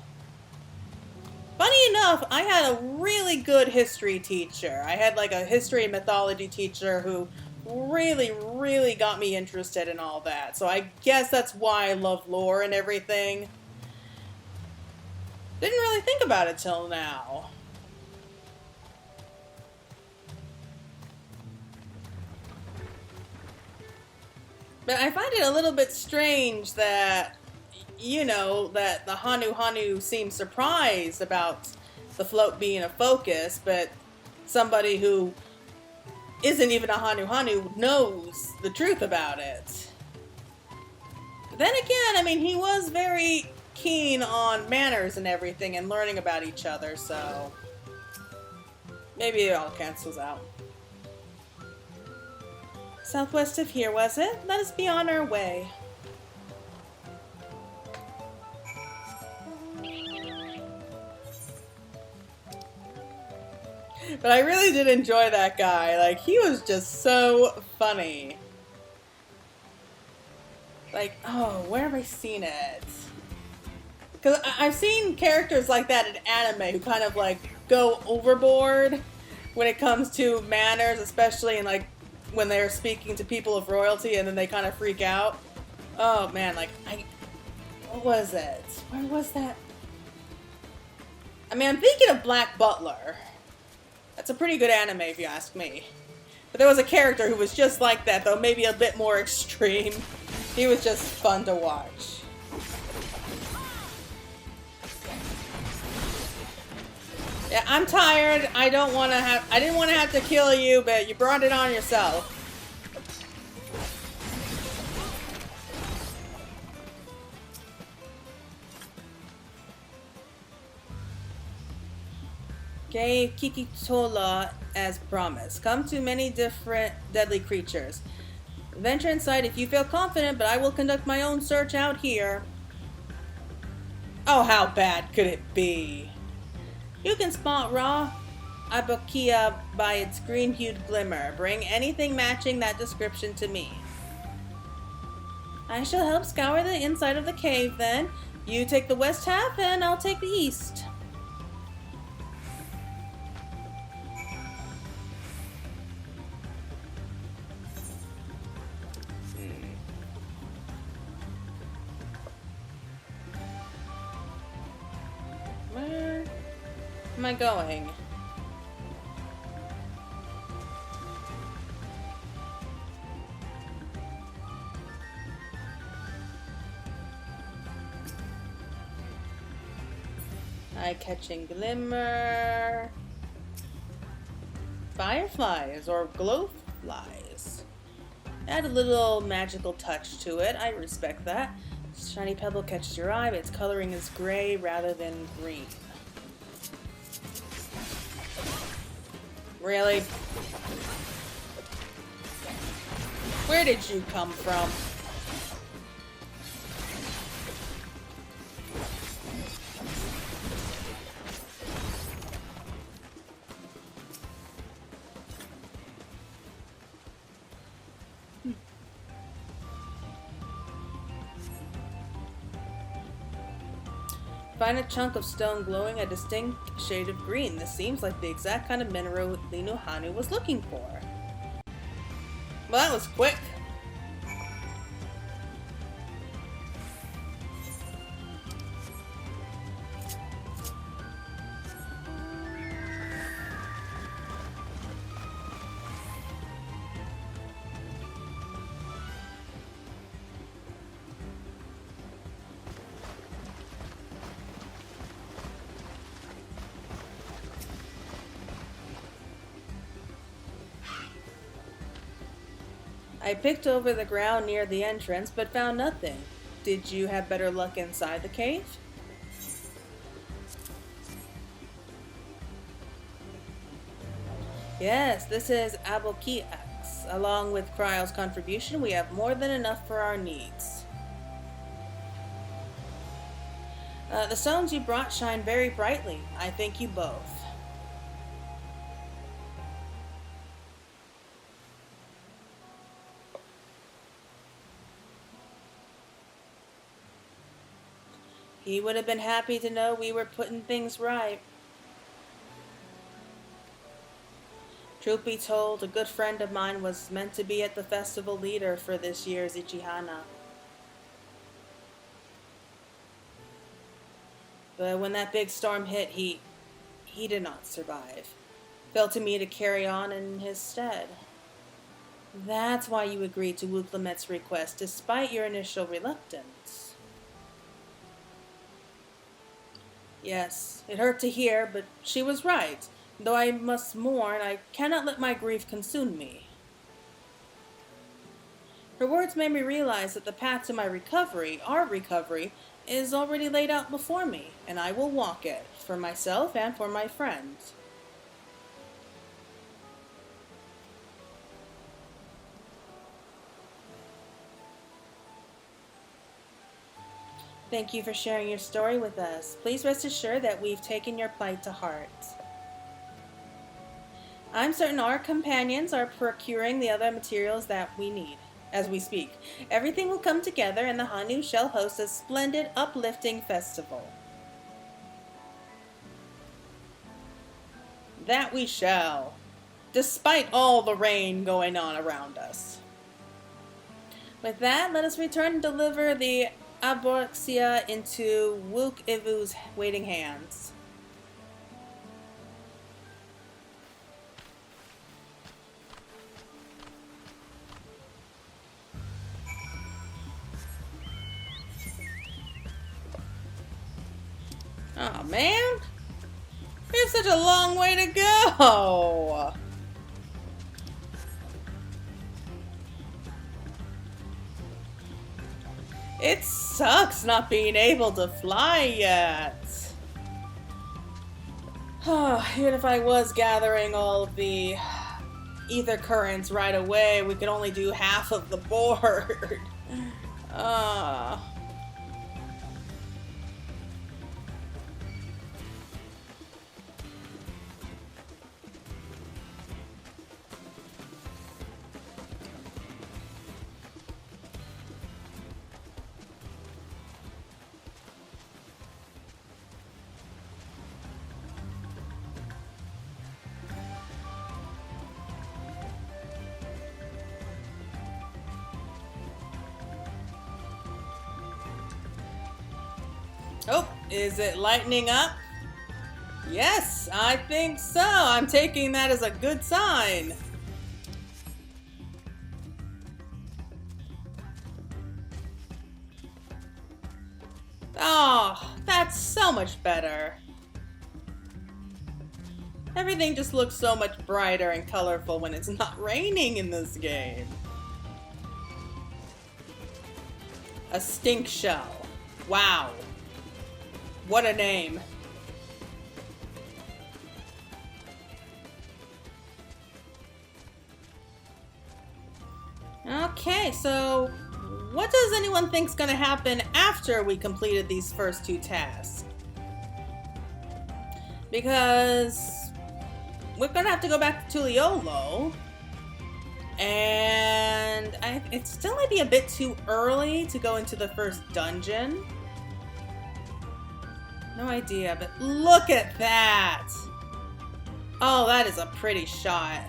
Funny enough, I had a really good history teacher. I had like a history and mythology teacher who really got me interested in all that. So I guess that's why I love lore and everything. Didn't really think about it till now. But I find it a little bit strange that, you know, that the Hanuhanu seems surprised about the float being a focus, but somebody who isn't even a Hanuhanu knows the truth about it. But then again, I mean, he was very keen on manners and everything and learning about each other, so maybe it all cancels out. Southwest of here, was it? Let us be on our way. But I really did enjoy that guy. Like, he was just so funny. Like, oh, where have I seen it? Because I've seen characters like that in anime who kind of, like, go overboard when it comes to manners, especially in, like, when they're speaking to people of royalty and then they kind of freak out. Oh, man, like, what was it? Where was that? I mean, I'm thinking of Black Butler. That's a pretty good anime, if you ask me. But there was a character who was just like that, though maybe a bit more extreme. He was just fun to watch. Yeah, I'm tired. I didn't want to have to kill you, but you brought it on yourself. Gave Kikitola as promised. Come to many different deadly creatures. Venture inside if you feel confident, but I will conduct my own search out here. Oh, how bad could it be? You can spot raw Abokia by its green-hued glimmer. Bring anything matching that description to me. I shall help scour the inside of the cave then. You take the west half and I'll take the east. am I going? Eye-catching glimmer. Fireflies or glowflies. Add a little magical touch to it. I respect that. Shiny pebble catches your eye, but its coloring is gray rather than green. Really? Where did you come from? Find a chunk of stone glowing a distinct shade of green. This seems like the exact kind of mineral Hanuhanu was looking for. Well, that was quick. I picked over the ground near the entrance, but found nothing. Did you have better luck inside the cave? Yes, this is Bakool Ja Ja. Along with Cryle's contribution, we have more than enough for our needs. The stones you brought shine very brightly. I thank you both. He would have been happy to know we were putting things right. Truth be told, a good friend of mine was meant to be at the festival leader for this year's Ichihana. But when that big storm hit, he did not survive. Fell to me to carry on in his stead. That's why you agreed to Wuk Lamat's request, despite your initial reluctance. Yes, it hurt to hear, but she was right. Though I must mourn, I cannot let my grief consume me. Her words made me realize that the path to my recovery, our recovery, is already laid out before me, and I will walk it, for myself and for my friends. Thank you for sharing your story with us. Please rest assured that we've taken your plight to heart. I'm certain our companions are procuring the other materials that we need. As we speak, everything will come together and the Hanu shall host a splendid, uplifting festival. That we shall, despite all the rain going on around us. With that, let us return and deliver the Aborxia into Wuk Ivu's waiting hands. Oh man, we have such a long way to go. It sucks not being able to fly yet. Even if I was gathering all of the ether currents right away, we could only do half of the board. Oh, is it lightening up? Yes, I think so. I'm taking that as a good sign. Oh, that's so much better. Everything just looks so much brighter and colorful when it's not raining in this game. A stink shell. Wow. What a name. Okay, so what does anyone think's gonna happen after we completed these first two tasks? Because we're gonna have to go back to Tuliolo, and it still might be a bit too early to go into the first dungeon. No idea, but look at that! Oh, that is a pretty shot.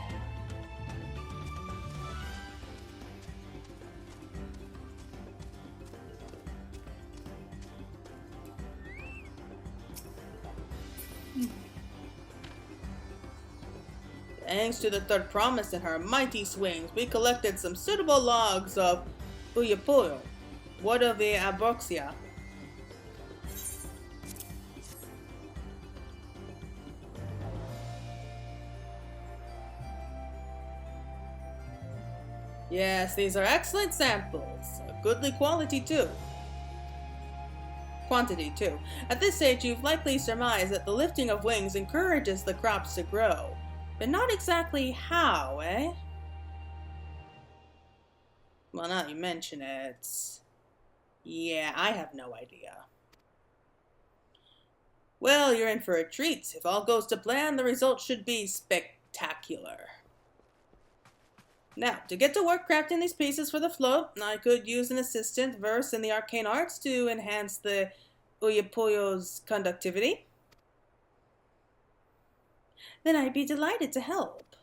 Thanks to the third promise and her mighty swings, we collected some suitable logs of Uyapuyo, word of the Abroxia. Yes, these are excellent samples. A goodly quality too. Quantity too. At this stage, you've likely surmised that the lifting of wings encourages the crops to grow. But not exactly how, eh? Well, now you mention it. Yeah, I have no idea. Well, you're in for a treat. If all goes to plan, the result should be spectacular. Now, to get to work crafting these pieces for the float, I could use an assistant versed in the arcane arts to enhance the Uyapuyo's conductivity. Then I'd be delighted to help.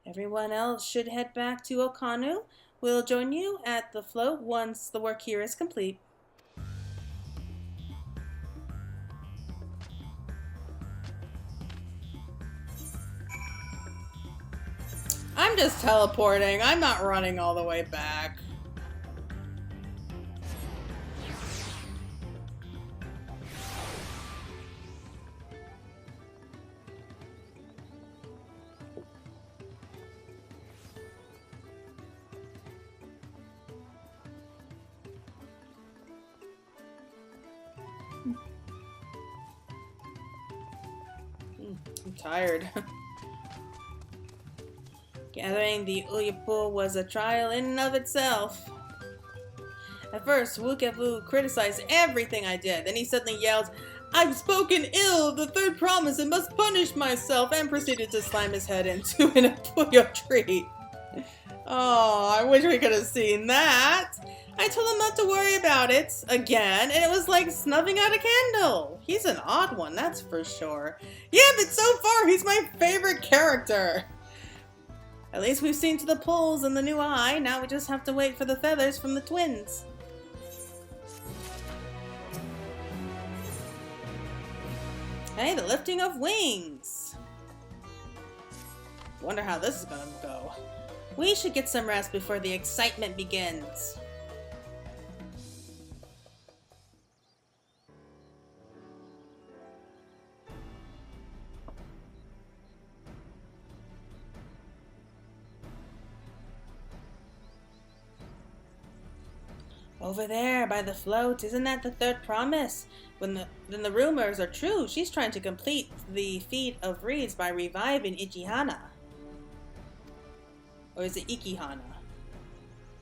Everyone else should head back to Okanu. We'll join you at the float once the work here is complete. I'm just teleporting. I'm not running all the way back. I'm tired. Gathering the Uyapu was a trial in and of itself. At first, Wuk Ja Ja criticized everything I did. Then he suddenly yelled, "I've spoken ill of the third promise and must punish myself," and proceeded to slam his head into an Uyapu tree. Oh, I wish we could have seen that. I told him not to worry about it again, and it was like snuffing out a candle. He's an odd one, that's for sure. Yeah, but so far, he's my favorite character. At least we've seen to the poles and the new eye. Now we just have to wait for the feathers from the twins. Hey, the lifting of wings. Wonder how this is gonna go. We should get some rest before the excitement begins. Over there, by the float, isn't that the third promise? Then the rumors are true. She's trying to complete the feat of reeds by reviving Ichihana. Or is it Ikihana?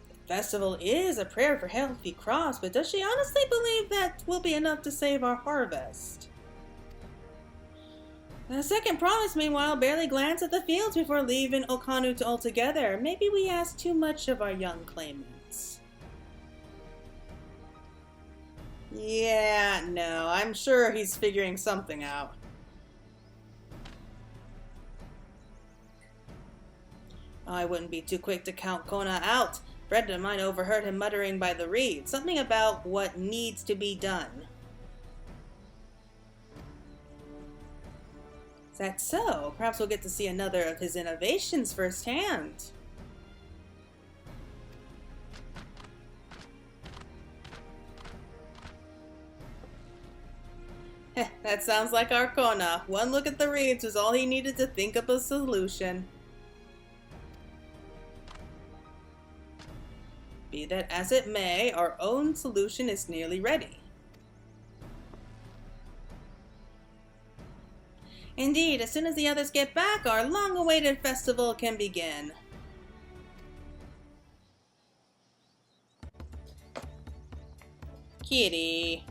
The festival is a prayer for healthy crops, but does she honestly believe that will be enough to save our harvest? The second promise, meanwhile, barely glanced at the fields before leaving Okanu altogether. Maybe we asked too much of our young claimants. Yeah, no, I'm sure he's figuring something out. I wouldn't be too quick to count Kona out. A friend of mine overheard him muttering by the reed, something about what needs to be done. That's so. Perhaps we'll get to see another of his innovations firsthand. That sounds like Arcona. One look at the reeds was all he needed to think up a solution. Be that as it may, our own solution is nearly ready. Indeed, as soon as the others get back, our long-awaited festival can begin. Kitty.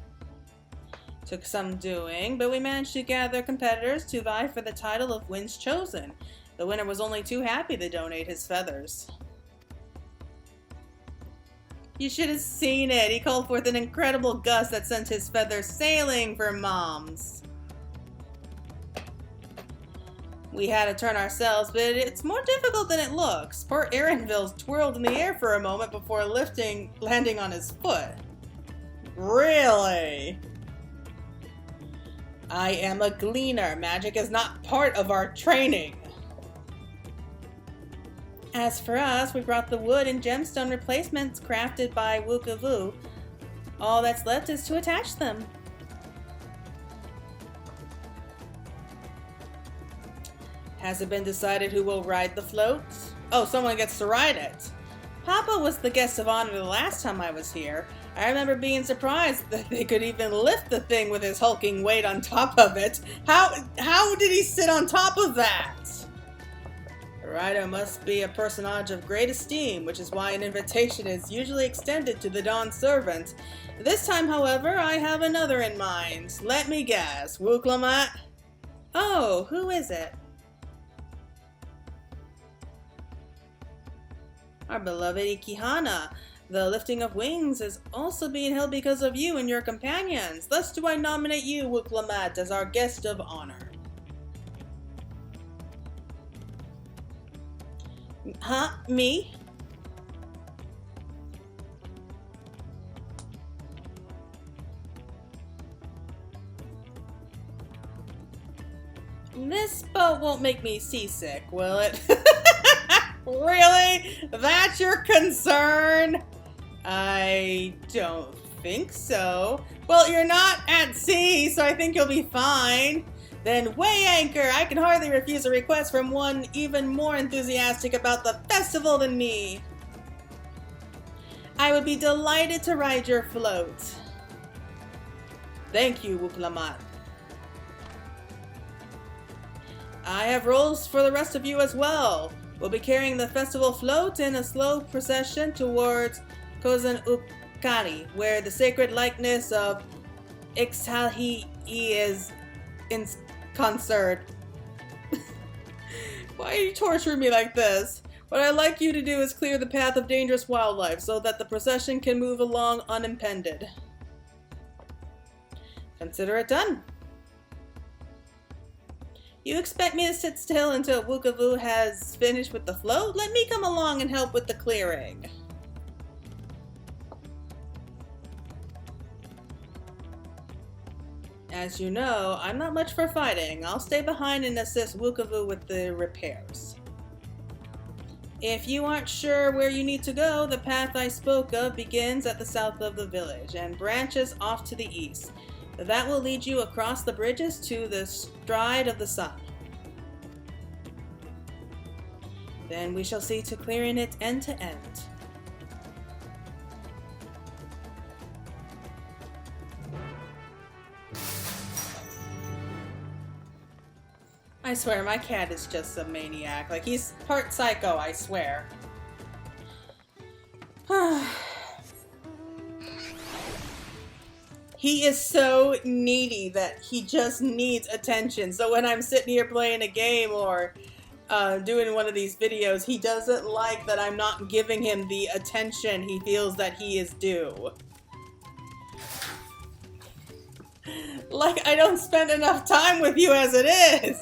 Took some doing, but we managed to gather competitors to vie for the title of Winds Chosen. The winner was only too happy to donate his feathers. You should have seen it. He called forth an incredible gust that sent his feathers sailing for moms. We had to turn ourselves, but it's more difficult than it looks. Poor Aaronville's twirled in the air for a moment before landing on his foot. Really? I am a gleaner. Magic is not part of our training. As for us, we brought the wood and gemstone replacements crafted by Wuk Ja Ja. All that's left is to attach them. Has it been decided who will ride the float? Oh, someone gets to ride it. Papa was the guest of honor the last time I was here. I remember being surprised that they could even lift the thing with his hulking weight on top of it. How did he sit on top of that? The rider must be a personage of great esteem, which is why an invitation is usually extended to the Dawn servant. This time, however, I have another in mind. Let me guess. Wuk Lamat? Oh, who is it? Our beloved Ikihana. The lifting of wings is also being held because of you and your companions. Thus do I nominate you, Wuk Lamat, as our guest of honor. Huh? Me? This boat won't make me seasick, will it? Really? That's your concern? I don't think so. Well, you're not at sea, so I think you'll be fine. Then weigh anchor. I can hardly refuse a request from one even more enthusiastic about the festival than me. I would be delighted to ride your float. Thank you, Wuk Lamat. I have roles for the rest of you as well. We'll be carrying the festival float in a slow procession towards Kozan Ukari, where the sacred likeness of Ixhalhi is in concert. Why are you torturing me like this? What I'd like you to do is clear the path of dangerous wildlife so that the procession can move along unimpeded. Consider it done. You expect me to sit still until Wuk Ja Ja has finished with the float? Let me come along and help with the clearing. As you know, I'm not much for fighting. I'll stay behind and assist Wuk Ja Ja with the repairs. If you aren't sure where you need to go, the path I spoke of begins at the south of the village and branches off to the east. That will lead you across the bridges to the stride of the sun. Then we shall see to clearing it end to end. I swear, my cat is just a maniac. Like, he's part psycho, I swear. He is so needy that he just needs attention. So when I'm sitting here playing a game or doing one of these videos, he doesn't like that I'm not giving him the attention he feels that he is due. Like, I don't spend enough time with you as it is.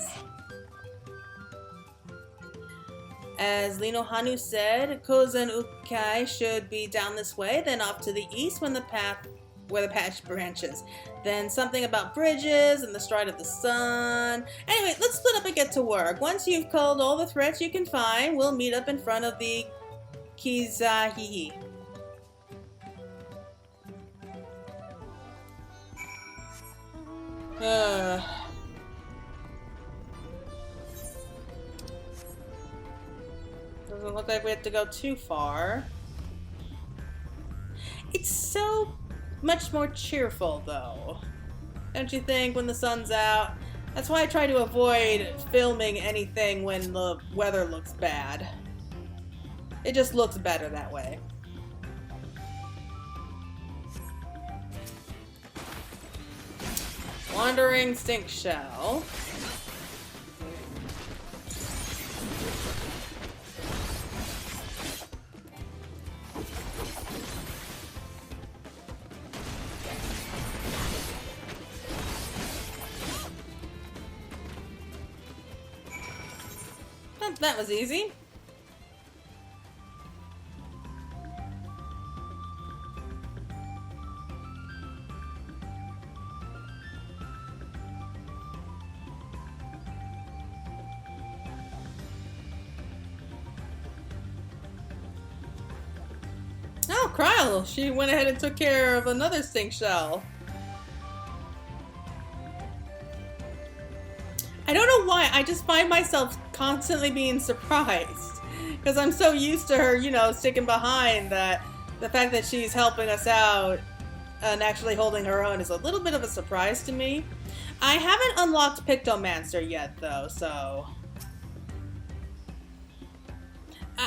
As Hanuhanu said, Kozan Ukai should be down this way, then off to the east when the path where the patch branches. Then something about bridges and the stride of the sun. Anyway, let's split up and get to work. Once you've culled all the threats you can find, we'll meet up in front of the Kizahihi. Doesn't look like we have to go too far. It's so much more cheerful, though. Don't you think, when the sun's out? That's why I try to avoid filming anything when the weather looks bad. It just looks better that way. Wandering stink shell. That was easy. Oh, Kryl! She went ahead and took care of another stink shell. I don't know why, I just find myself constantly being surprised. Because I'm so used to her, you know, sticking behind, that the fact that she's helping us out and actually holding her own is a little bit of a surprise to me. I haven't unlocked Pictomancer yet, though, so...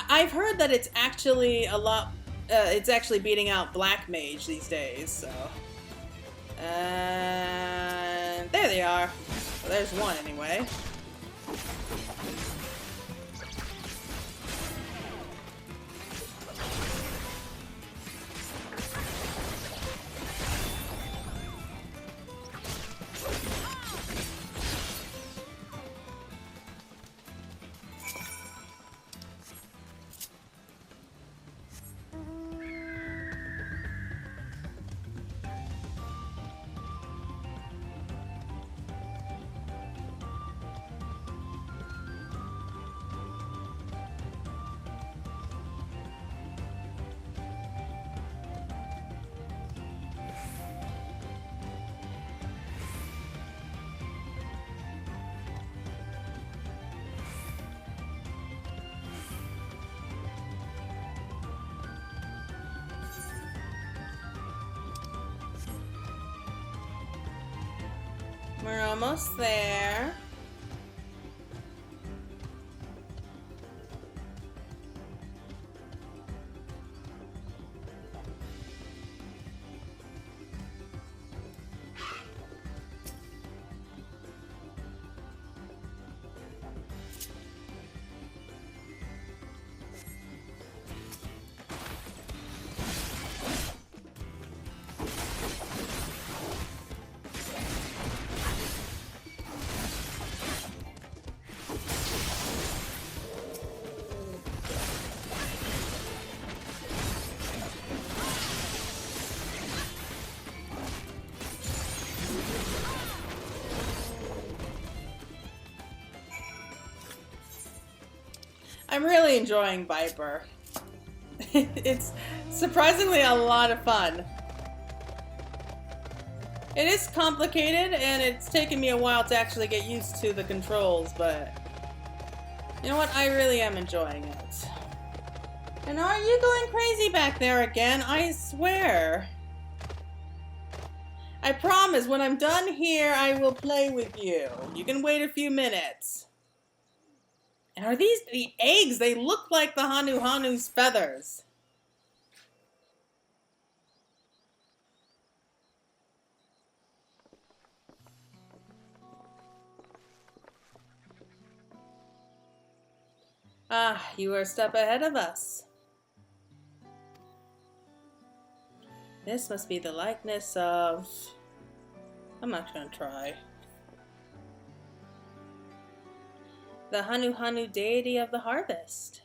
I've heard that it's actually a lot... it's actually beating out Black Mage these days, so... And there they are. Well, there's one anyway. We're almost there. I'm really enjoying Viper. It's surprisingly a lot of fun. It is complicated, and it's taken me a while to actually get used to the controls, but you know what? I really am enjoying it. And are you going crazy back there again? I swear. I promise, when I'm done here, I will play with you. You can wait a few minutes. And are these the eggs? They look like the Hanuhanu's feathers. Ah, you are a step ahead of us. This must be the likeness of... I'm not gonna try. The Hanuhanu deity of the harvest.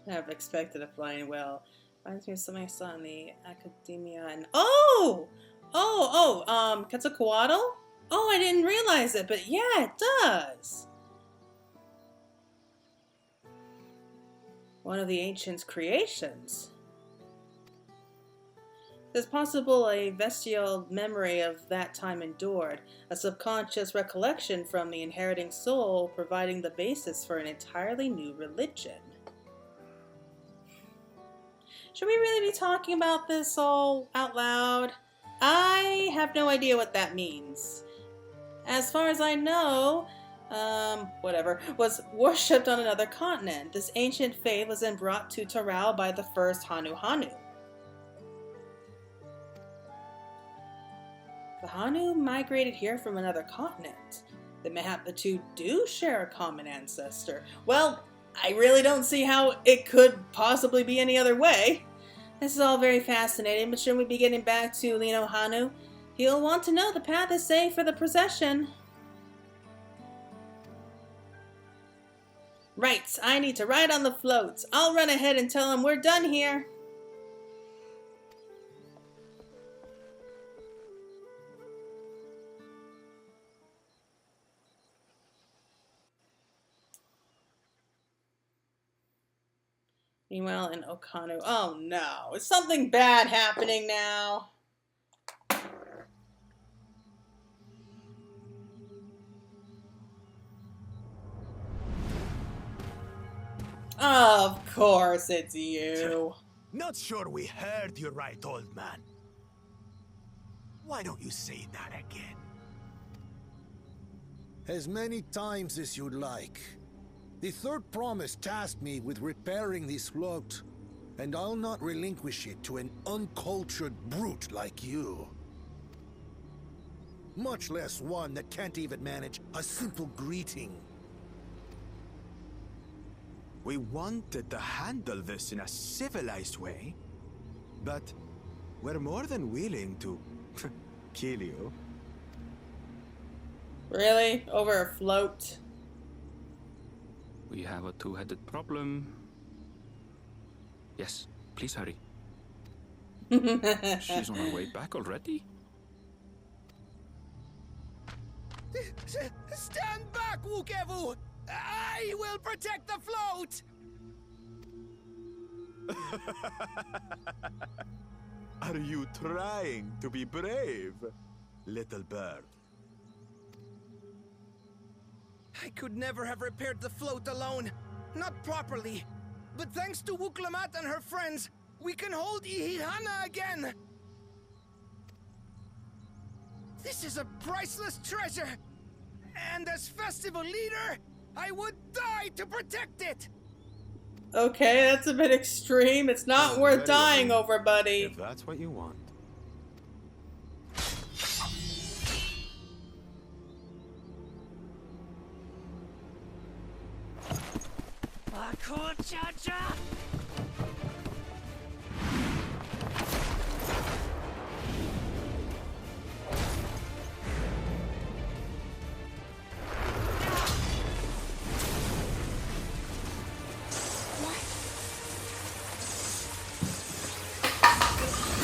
Never expected a flying whale. Reminds me of something I saw in the academia and Quetzalcoatl? Oh, I didn't realize it, but yeah, it does. One of the ancients' creations. It's possible a vestigial memory of that time endured, a subconscious recollection from the inheriting soul, providing the basis for an entirely new religion. Should we really be talking about this all out loud? I have no idea what that means. As far as I know, was worshipped on another continent. This ancient faith was then brought to Taral by the first Hanuhanu. The Hanu migrated here from another continent. The two do share a common ancestor. Well, I really don't see how it could possibly be any other way. This is all very fascinating, but shouldn't we be getting back to Hanuhanu? He'll want to know the path is safe for the procession. Right, I need to ride on the floats. I'll run ahead and tell him we're done here. Meanwhile, in Okanu, oh no, is something bad happening now? Of course it's you. Not sure we heard you right, old man. Why don't you say that again? As many times as you'd like. The third promise tasked me with repairing this float, and I'll not relinquish it to an uncultured brute like you. Much less one that can't even manage a simple greeting. We wanted to handle this in a civilized way, but we're more than willing to kill you. Really? Over a float? We have a two-headed problem. Yes, please hurry. She's on her way back already? Stand back, Wuk Ja Ja! I will protect the float! Are you trying to be brave, little bird? I could never have repaired the float alone. Not properly. But thanks to Wuk Lamat and her friends, we can hold Ihihana again! This is a priceless treasure! And as festival leader, I would die to protect it! Okay, that's a bit extreme. It's not worth dying over, buddy. If that's what you want. Bakool Ja Ja!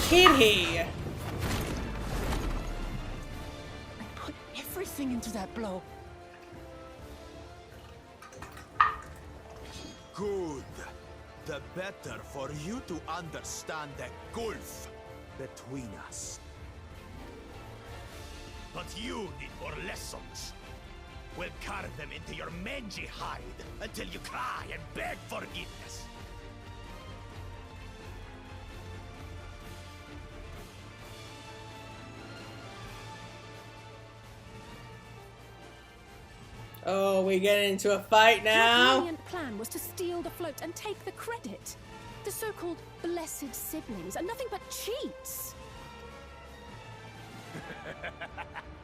Kitty! I put everything into that blow. Good. The better for you to understand the gulf between us. But you need more lessons. We'll carve them into your mangy hide until you cry and beg forgiveness. Oh, we get into a fight now? Your brilliant plan was to steal the float and take the credit. The so-called blessed siblings are nothing but cheats.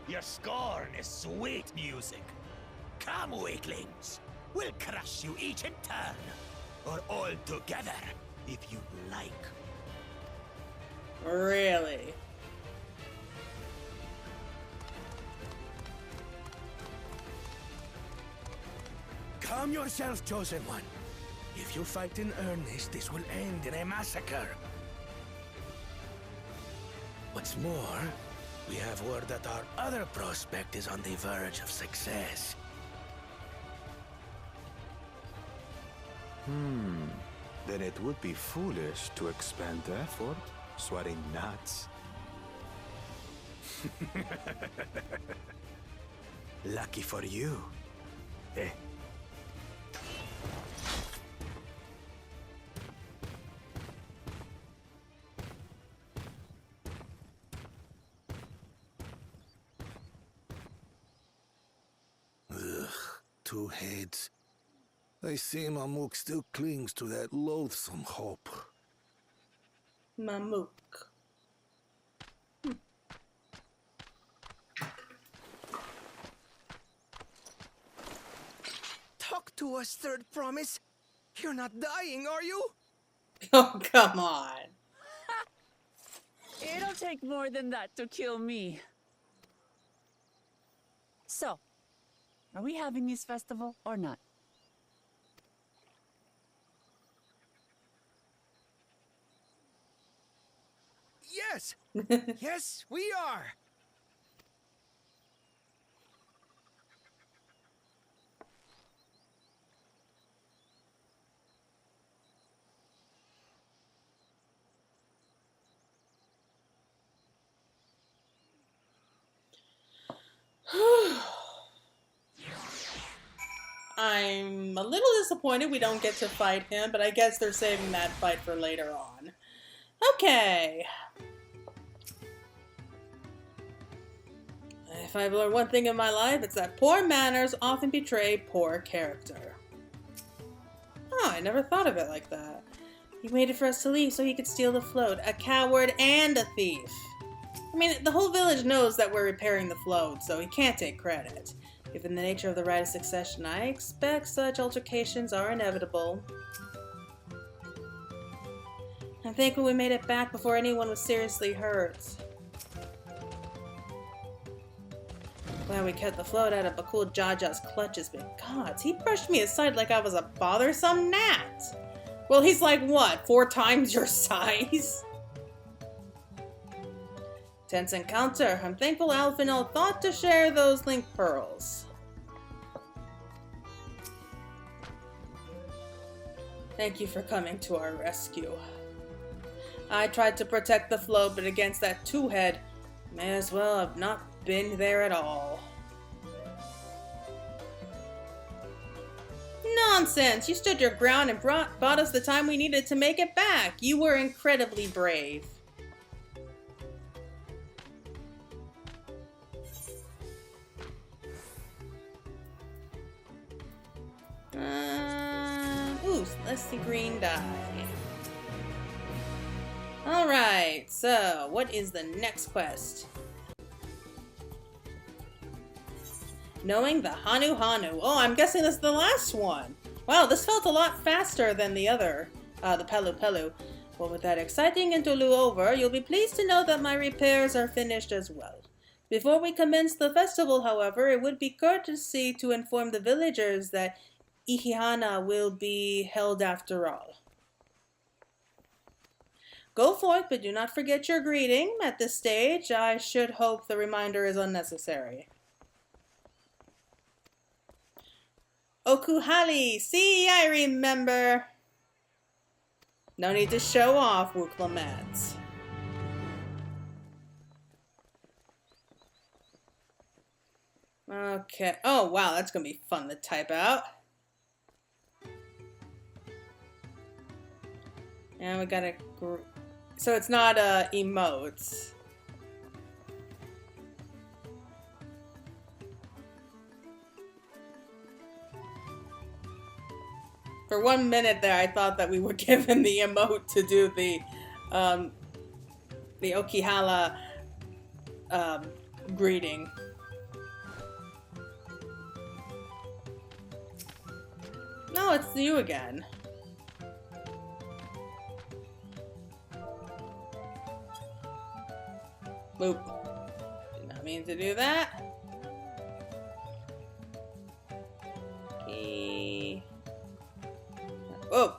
Your scorn is sweet music. Come, weaklings. We'll crush you each in turn. Or all together, if you like. Really? Calm yourself, Chosen One. If you fight in earnest, this will end in a massacre. What's more, we have word that our other prospect is on the verge of success. Then it would be foolish to expend effort sweating nuts. Lucky for you. Eh? Ugh, two heads. I see Mamuk still clings to that loathsome hope. Mamuk. Talk to us, Third Promise. You're not dying, are you? Oh, come on. It'll take more than that to kill me. So, are we having this festival or not? Yes! Yes, we are! I'm a little disappointed we don't get to fight him, but I guess they're saving that fight for later on. Okay. If I've learned one thing in my life, it's that poor manners often betray poor character. Oh, I never thought of it like that. He waited for us to leave so he could steal the float. A coward and a thief. I mean, the whole village knows that we're repairing the float, so he can't take credit. Given the nature of the right of succession, I expect such altercations are inevitable. I'm thankful we made it back before anyone was seriously hurt. Glad we kept the float out of Bakool Ja Ja's clutches, but gods, he brushed me aside like I was a bothersome gnat. Well, he's like, what, 4 times your size? Tense encounter. I'm thankful Alphinaud thought to share those link pearls. Thank you for coming to our rescue. I tried to protect the float, but against that two-head, may as well have not been there at all. Nonsense! You stood your ground and bought us the time we needed to make it back. You were incredibly brave. Ooh, let's see green dye. Alright, so what is the next quest? Knowing the Hanuhanu. Oh, I'm guessing this is the last one. Wow, this felt a lot faster than the other, the Pelu Pelu. Well, with that exciting interlude over, you'll be pleased to know that my repairs are finished as well. Before we commence the festival, however, it would be courtesy to inform the villagers that Ihihana will be held after all. Go forth, but do not forget your greeting. At this stage, I should hope the reminder is unnecessary. Okuhali! See, I remember! No need to show off, Wuk Lamat. Okay. Oh, wow, that's gonna be fun to type out. And we got a group. So it's not emotes. For 1 minute there, I thought that we were given the emote to do the Okihala greeting. No, it's you again. Boop. Did not mean to do that. Okay. Whoa.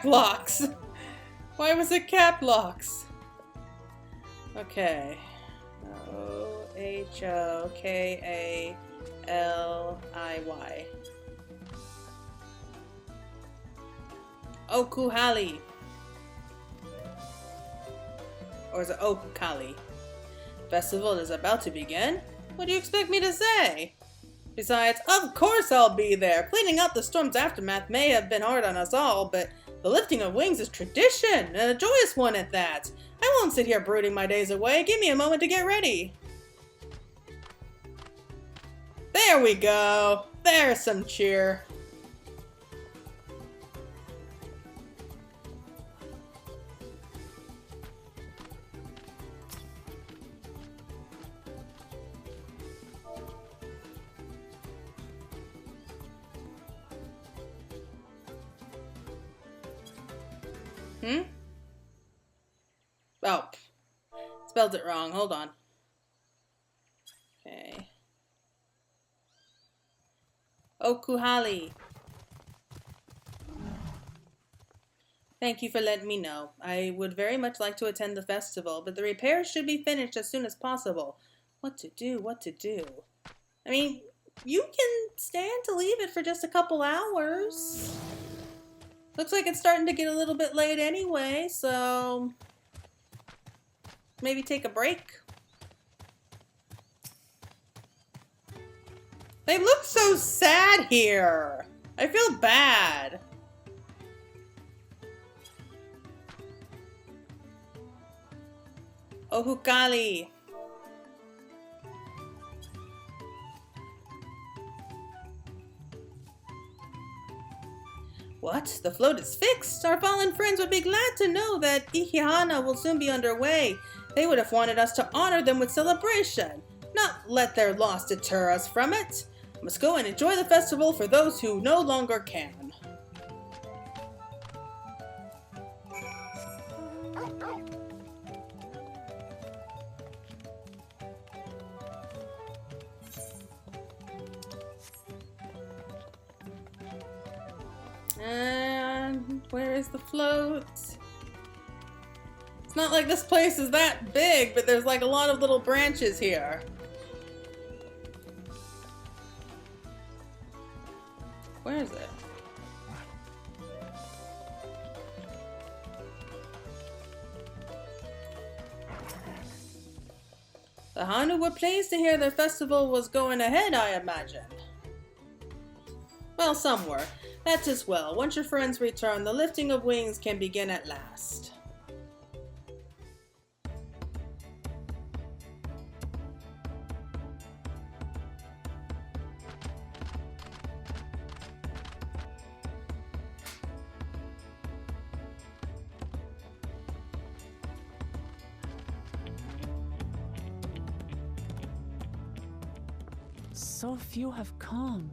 cap locks? Why was it cap locks? Okay. Ohokaliy. Okuhali. Or is it Okukali? Festival is about to begin? What do you expect me to say? Besides, of course I'll be there. Cleaning up the storm's aftermath may have been hard on us all, but the lifting of wings is tradition, and a joyous one at that. I won't sit here brooding my days away. Give me a moment to get ready. There we go. There's some cheer. Oh, spelled it wrong. Hold on. Okay. Okuhali. Thank you for letting me know. I would very much like to attend the festival, but the repairs should be finished as soon as possible. What to do? What to do? I mean, you can stand to leave it for just a couple hours. Looks like it's starting to get a little bit late anyway, so maybe take a break. They look so sad here. I feel bad. Ohukali. What? The float is fixed? Our fallen friends would be glad to know that Ihihana will soon be underway. They would have wanted us to honor them with celebration, not let their loss deter us from it. I must go and enjoy the festival for those who no longer can. And where is the float? It's not like this place is that big, but there's like a lot of little branches here. Where is it? The Hanu were pleased to hear their festival was going ahead, I imagine. Well, some were. That's as well. Once your friends return, the lifting of wings can begin at last. So few have come.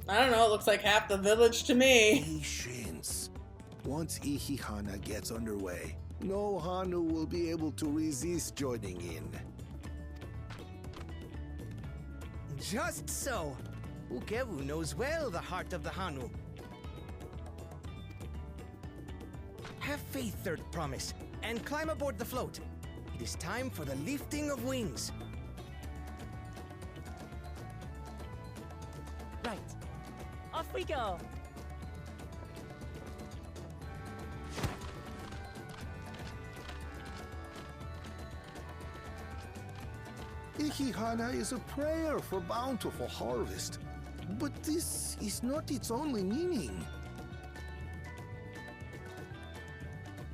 I don't know, it looks like half the village to me. Patience. Once Ihihana gets underway, no Hanu will be able to resist joining in. Just so. Ukewu knows well the heart of the Hanu. Have faith, Third Promise, and climb aboard the float. It is time for the lifting of wings. Right. Off we go. Ihihana is a prayer for bountiful harvest. But this is not its only meaning.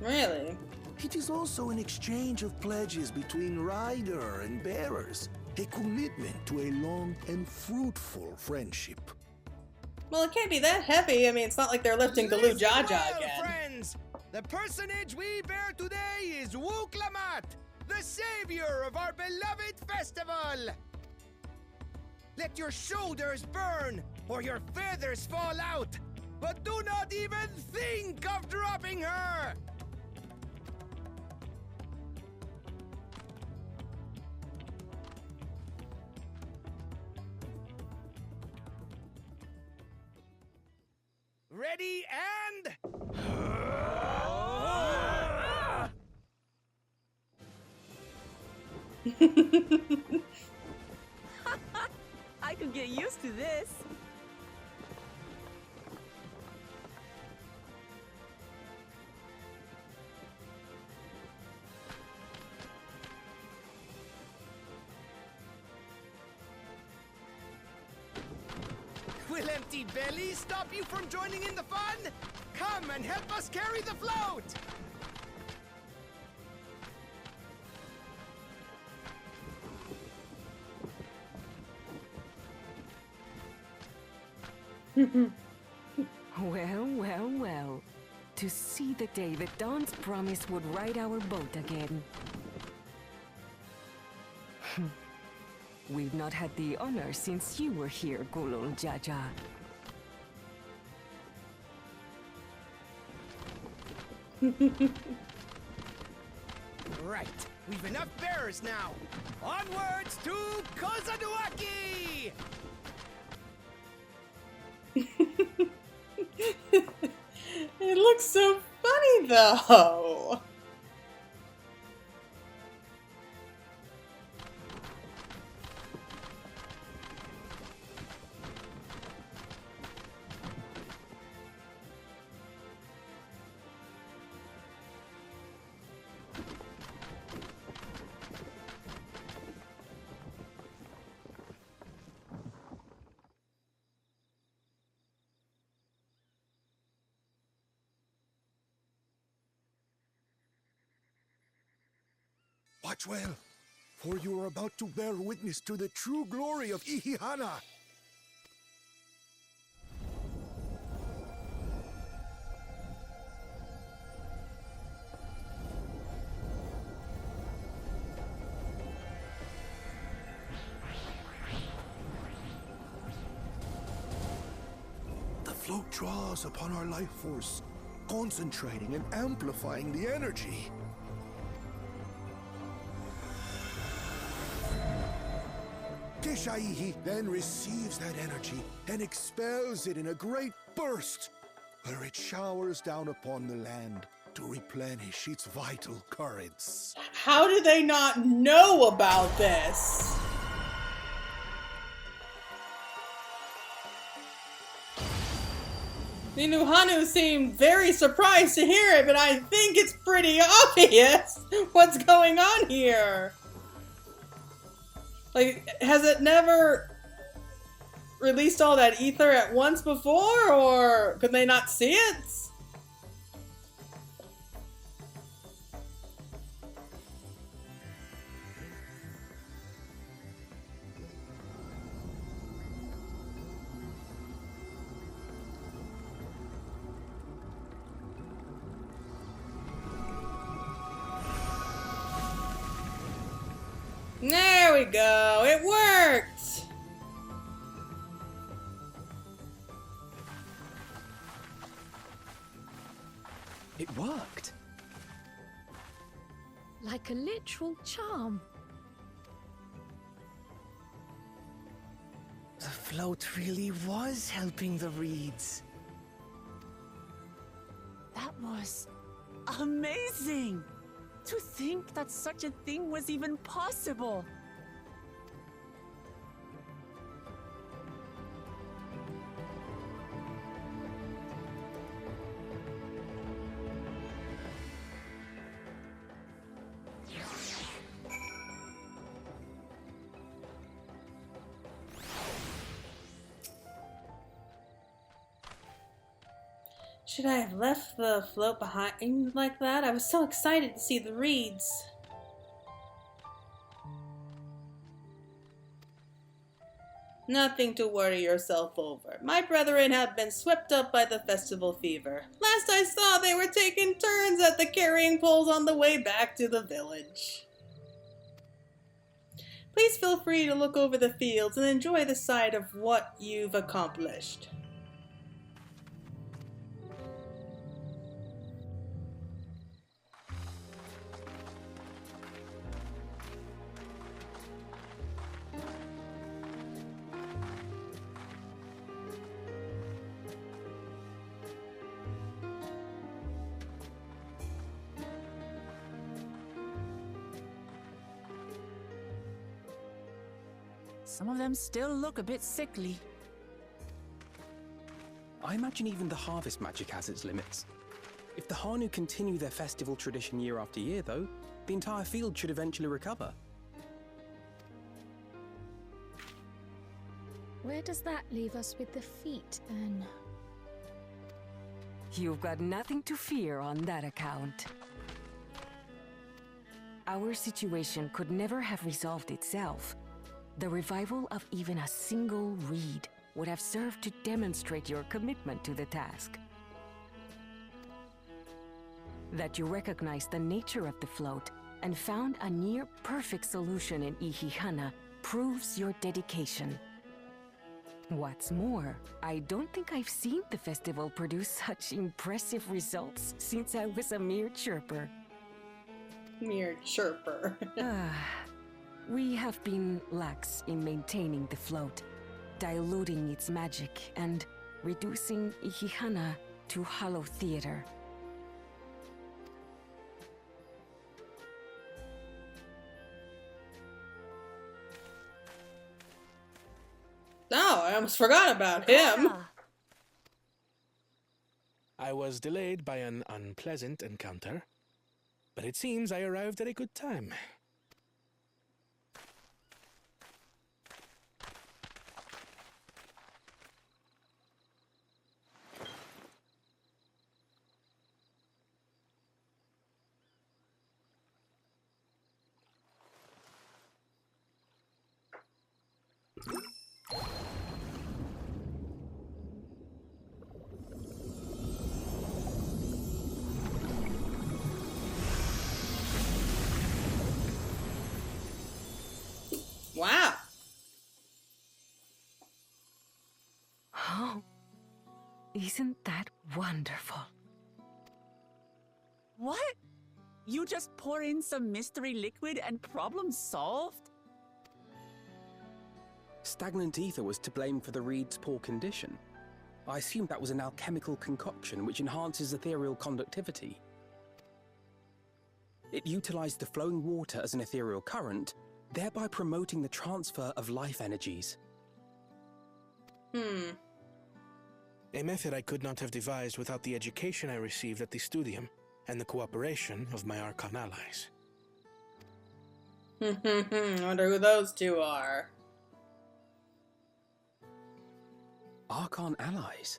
Really? It is also an exchange of pledges between rider and bearers. A commitment to a long and fruitful friendship. Well, it can't be that heavy. I mean, it's not like they're lifting the Wuk Ja Ja again. Friends, the personage we bear today is Wuk Lamat, the savior of our beloved festival. Let your shoulders burn or your feathers fall out, but do not even think of dropping her. Ready and... I could get used to this. Will empty bellies stop you from joining in the fun? Come and help us carry the float! Well, well, well. To see the day that Dawn's promise would ride our boat again. We've not had the honor since you were here, Bakool Ja Ja. Right, we've enough bearers now. Onwards to Kozanuaki! It looks so funny though. Watch well, for you are about to bear witness to the true glory of Ihihana. The float draws upon our life force, concentrating and amplifying the energy. Keshaihi then receives that energy and expels it in a great burst, where it showers down upon the land to replenish its vital currents. How do they not know about this? The Hanuhanu seemed very surprised to hear it, but I think it's pretty obvious what's going on here. Like, has it never released all that ether at once before, or could they not see it? There we go. It worked. It worked. Like a literal charm. The float really was helping the reeds. That was amazing! To think that such a thing was even possible! Should I have left the float behind like that? I was so excited to see the reeds. Nothing to worry yourself over. My brethren have been swept up by the festival fever. Last I saw, they were taking turns at the carrying poles on the way back to the village. Please feel free to look over the fields and enjoy the sight of what you've accomplished. Some of them still look a bit sickly. I imagine even the harvest magic has its limits. If the Hanu continue their festival tradition year after year, though, the entire field should eventually recover. Where does that leave us with the feet, then? You've got nothing to fear on that account. Our situation could never have resolved itself. The revival of even a single reed would have served to demonstrate your commitment to the task. That you recognize the nature of the float and found a near-perfect solution in Ihihana proves your dedication. What's more, I don't think I've seen the festival produce such impressive results since I was a mere chirper. Mere chirper. We have been lax in maintaining the float, diluting its magic and reducing Ihihana to hollow theater. Oh, I almost forgot about him. I was delayed by an unpleasant encounter, but it seems I arrived at a good time. Wow. Oh, isn't that wonderful? What? You just pour in some mystery liquid and problem solved? Stagnant ether was to blame for the reed's poor condition. I assumed that was an alchemical concoction which enhances ethereal conductivity. It utilized the flowing water as an ethereal current, thereby promoting the transfer of life energies. A method I could not have devised without the education I received at the studium and the cooperation of my Archon allies. I wonder who those two are. Archon allies?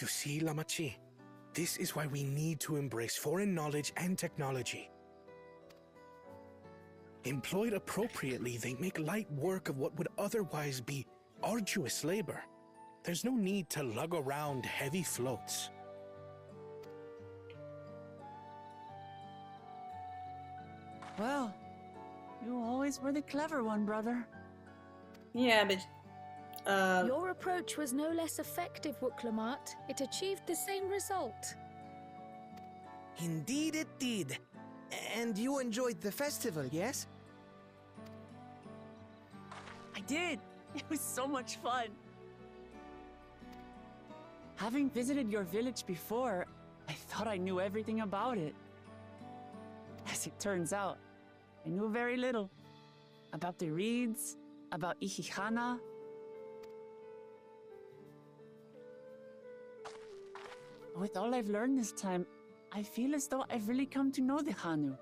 You see, Lamachi, this is why we need to embrace foreign knowledge and technology. Employed appropriately, they make light work of what would otherwise be arduous labor. There's no need to lug around heavy floats. Well, you always were the clever one, brother. Yeah, but Your approach was no less effective, Wuk Lamat. It achieved the same result. Indeed it did. And you enjoyed the festival, yes? I did. It was so much fun. Having visited your village before, I thought I knew everything about it. As it turns out, I knew very little. About the reeds, about Ihihana. With all I've learned this time, I feel as though I've really come to know the Hanu.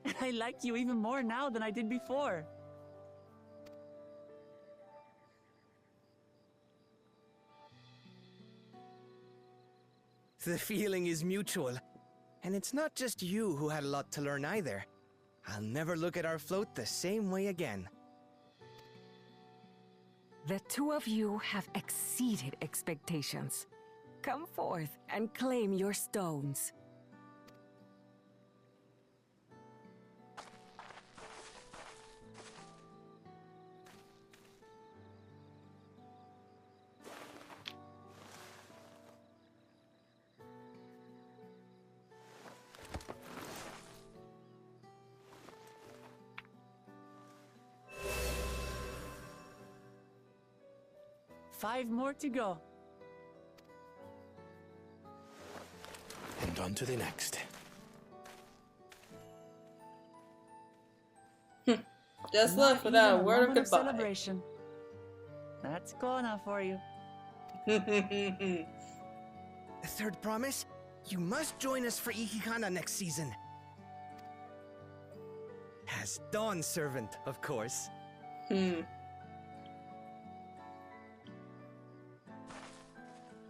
And I like you even more now than I did before. The feeling is mutual. And it's not just you who had a lot to learn either. I'll never look at our float the same way again. The two of you have exceeded expectations. Come forth and claim your stones. Five more to go. And on to the next. Just Not left without even a word of moment goodbye. celebration. That's Kona for you. Third promise? You must join us for Ihihana next season. As Dawn servant, of course.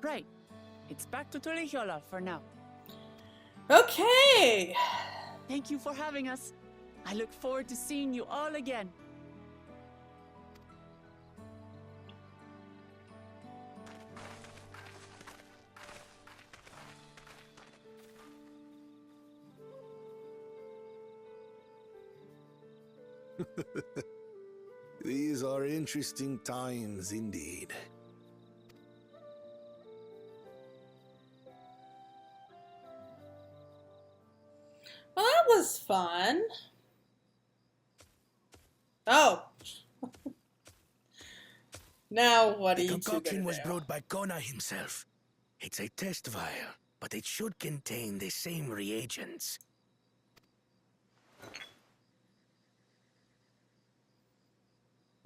Right. It's back to Tulihiola for now. Okay. Thank you for having us. I look forward to seeing you all again. These are interesting times indeed. Well, that was fun. Oh. Now what are you two Concoction gonna was do? brewed by Kona himself. It's a test vial, but it should contain the same reagents.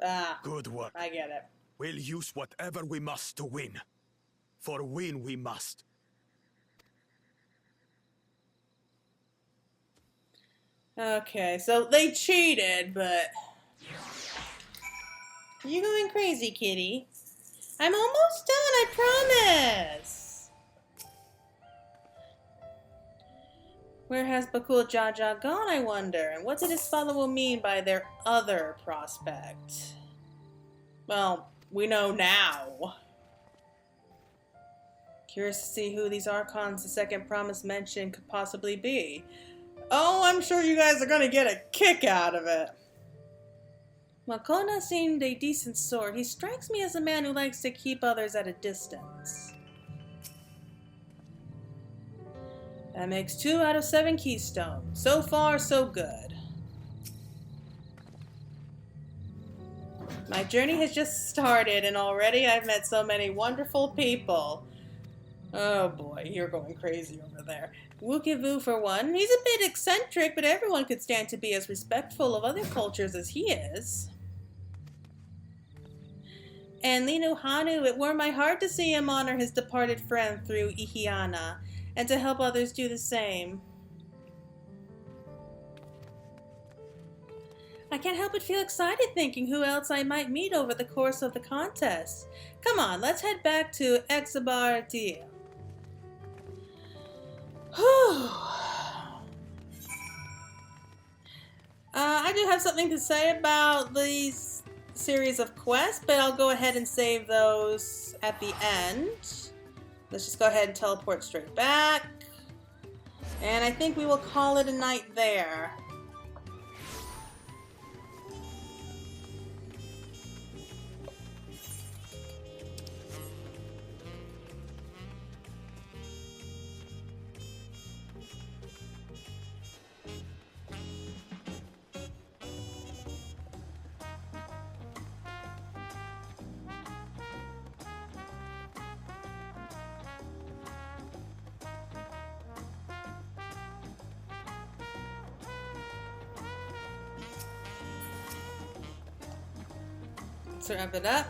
Ah, Good work. I get it. We'll use whatever we must to win. For win we must. Okay, so they cheated, but... You're going crazy, kitty. I'm almost done, I promise! Where has Bakool Ja Ja gone, I wonder? And what did his follower mean by their other prospect? Well, we know now. Curious to see who these Archons the second promise mentioned could possibly be. Oh, I'm sure you guys are gonna get a kick out of it. Makona seemed a decent sort. He strikes me as a man who likes to keep others at a distance. That makes 2 out of 7 keystones. So far, so good. My journey has just started, and already I've met so many wonderful people. Oh boy, you're going crazy over there. Wuk Ja Ja for one. He's a bit eccentric, but everyone could stand to be as respectful of other cultures as he is. And Hanuhanu, it warmed my heart to see him honor his departed friend through Ihihana, and to help others do the same. I can't help but feel excited thinking who else I might meet over the course of the contest. Come on, let's head back to FFXIV. I do have something to say about these series of quests, but I'll go ahead and save those at the end. Let's just go ahead and teleport straight back. And I think we will call it a night there. Let's wrap it up.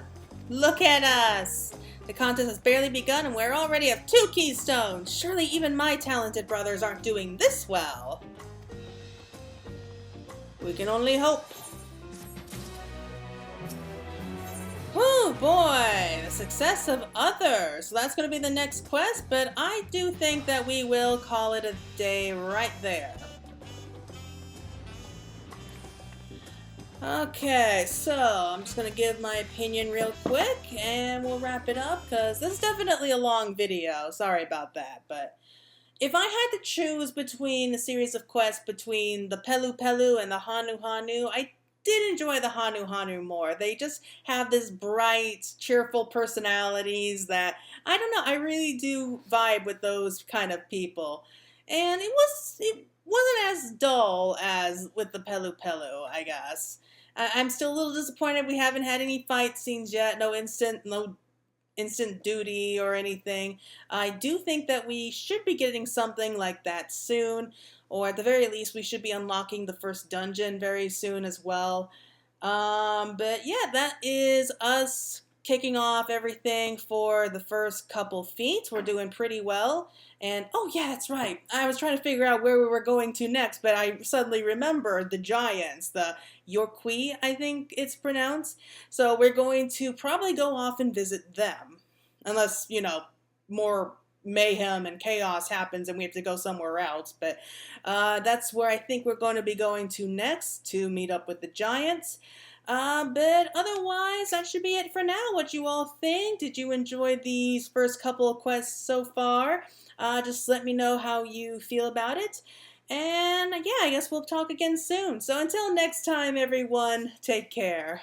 Look at us! The contest has barely begun and we're already at 2 keystones! Surely even my talented brothers aren't doing this well. We can only hope. Oh boy, the success of others. So that's going to be the next quest, but I do think that we will call it a day right there. Okay, so I'm just going to give my opinion real quick and we'll wrap it up because this is definitely a long video. Sorry about that, but if I had to choose between the series of quests between the Pelu Pelu and the Hanuhanu, I did enjoy the Hanuhanu more. They just have this bright, cheerful personalities that, I don't know, I really do vibe with those kind of people. And it wasn't as dull as with the Pelu Pelu, I guess. I'm still a little disappointed we haven't had any fight scenes yet, no instant duty or anything. I do think that we should be getting something like that soon, or at the very least we should be unlocking the first dungeon very soon as well. But yeah, that is us kicking off everything for the first couple feats. We're doing pretty well. And oh yeah, that's right. I was trying to figure out where we were going to next, but I suddenly remembered the giants, the Yorkui, I think it's pronounced. So we're going to probably go off and visit them. Unless, more mayhem and chaos happens and we have to go somewhere else. But that's where I think we're going to be going to next to meet up with the giants. But otherwise, that should be it for now. What you all think? Did you enjoy these first couple of quests so far? Just let me know how you feel about it. And yeah, I guess we'll talk again soon. So until next time, everyone, take care.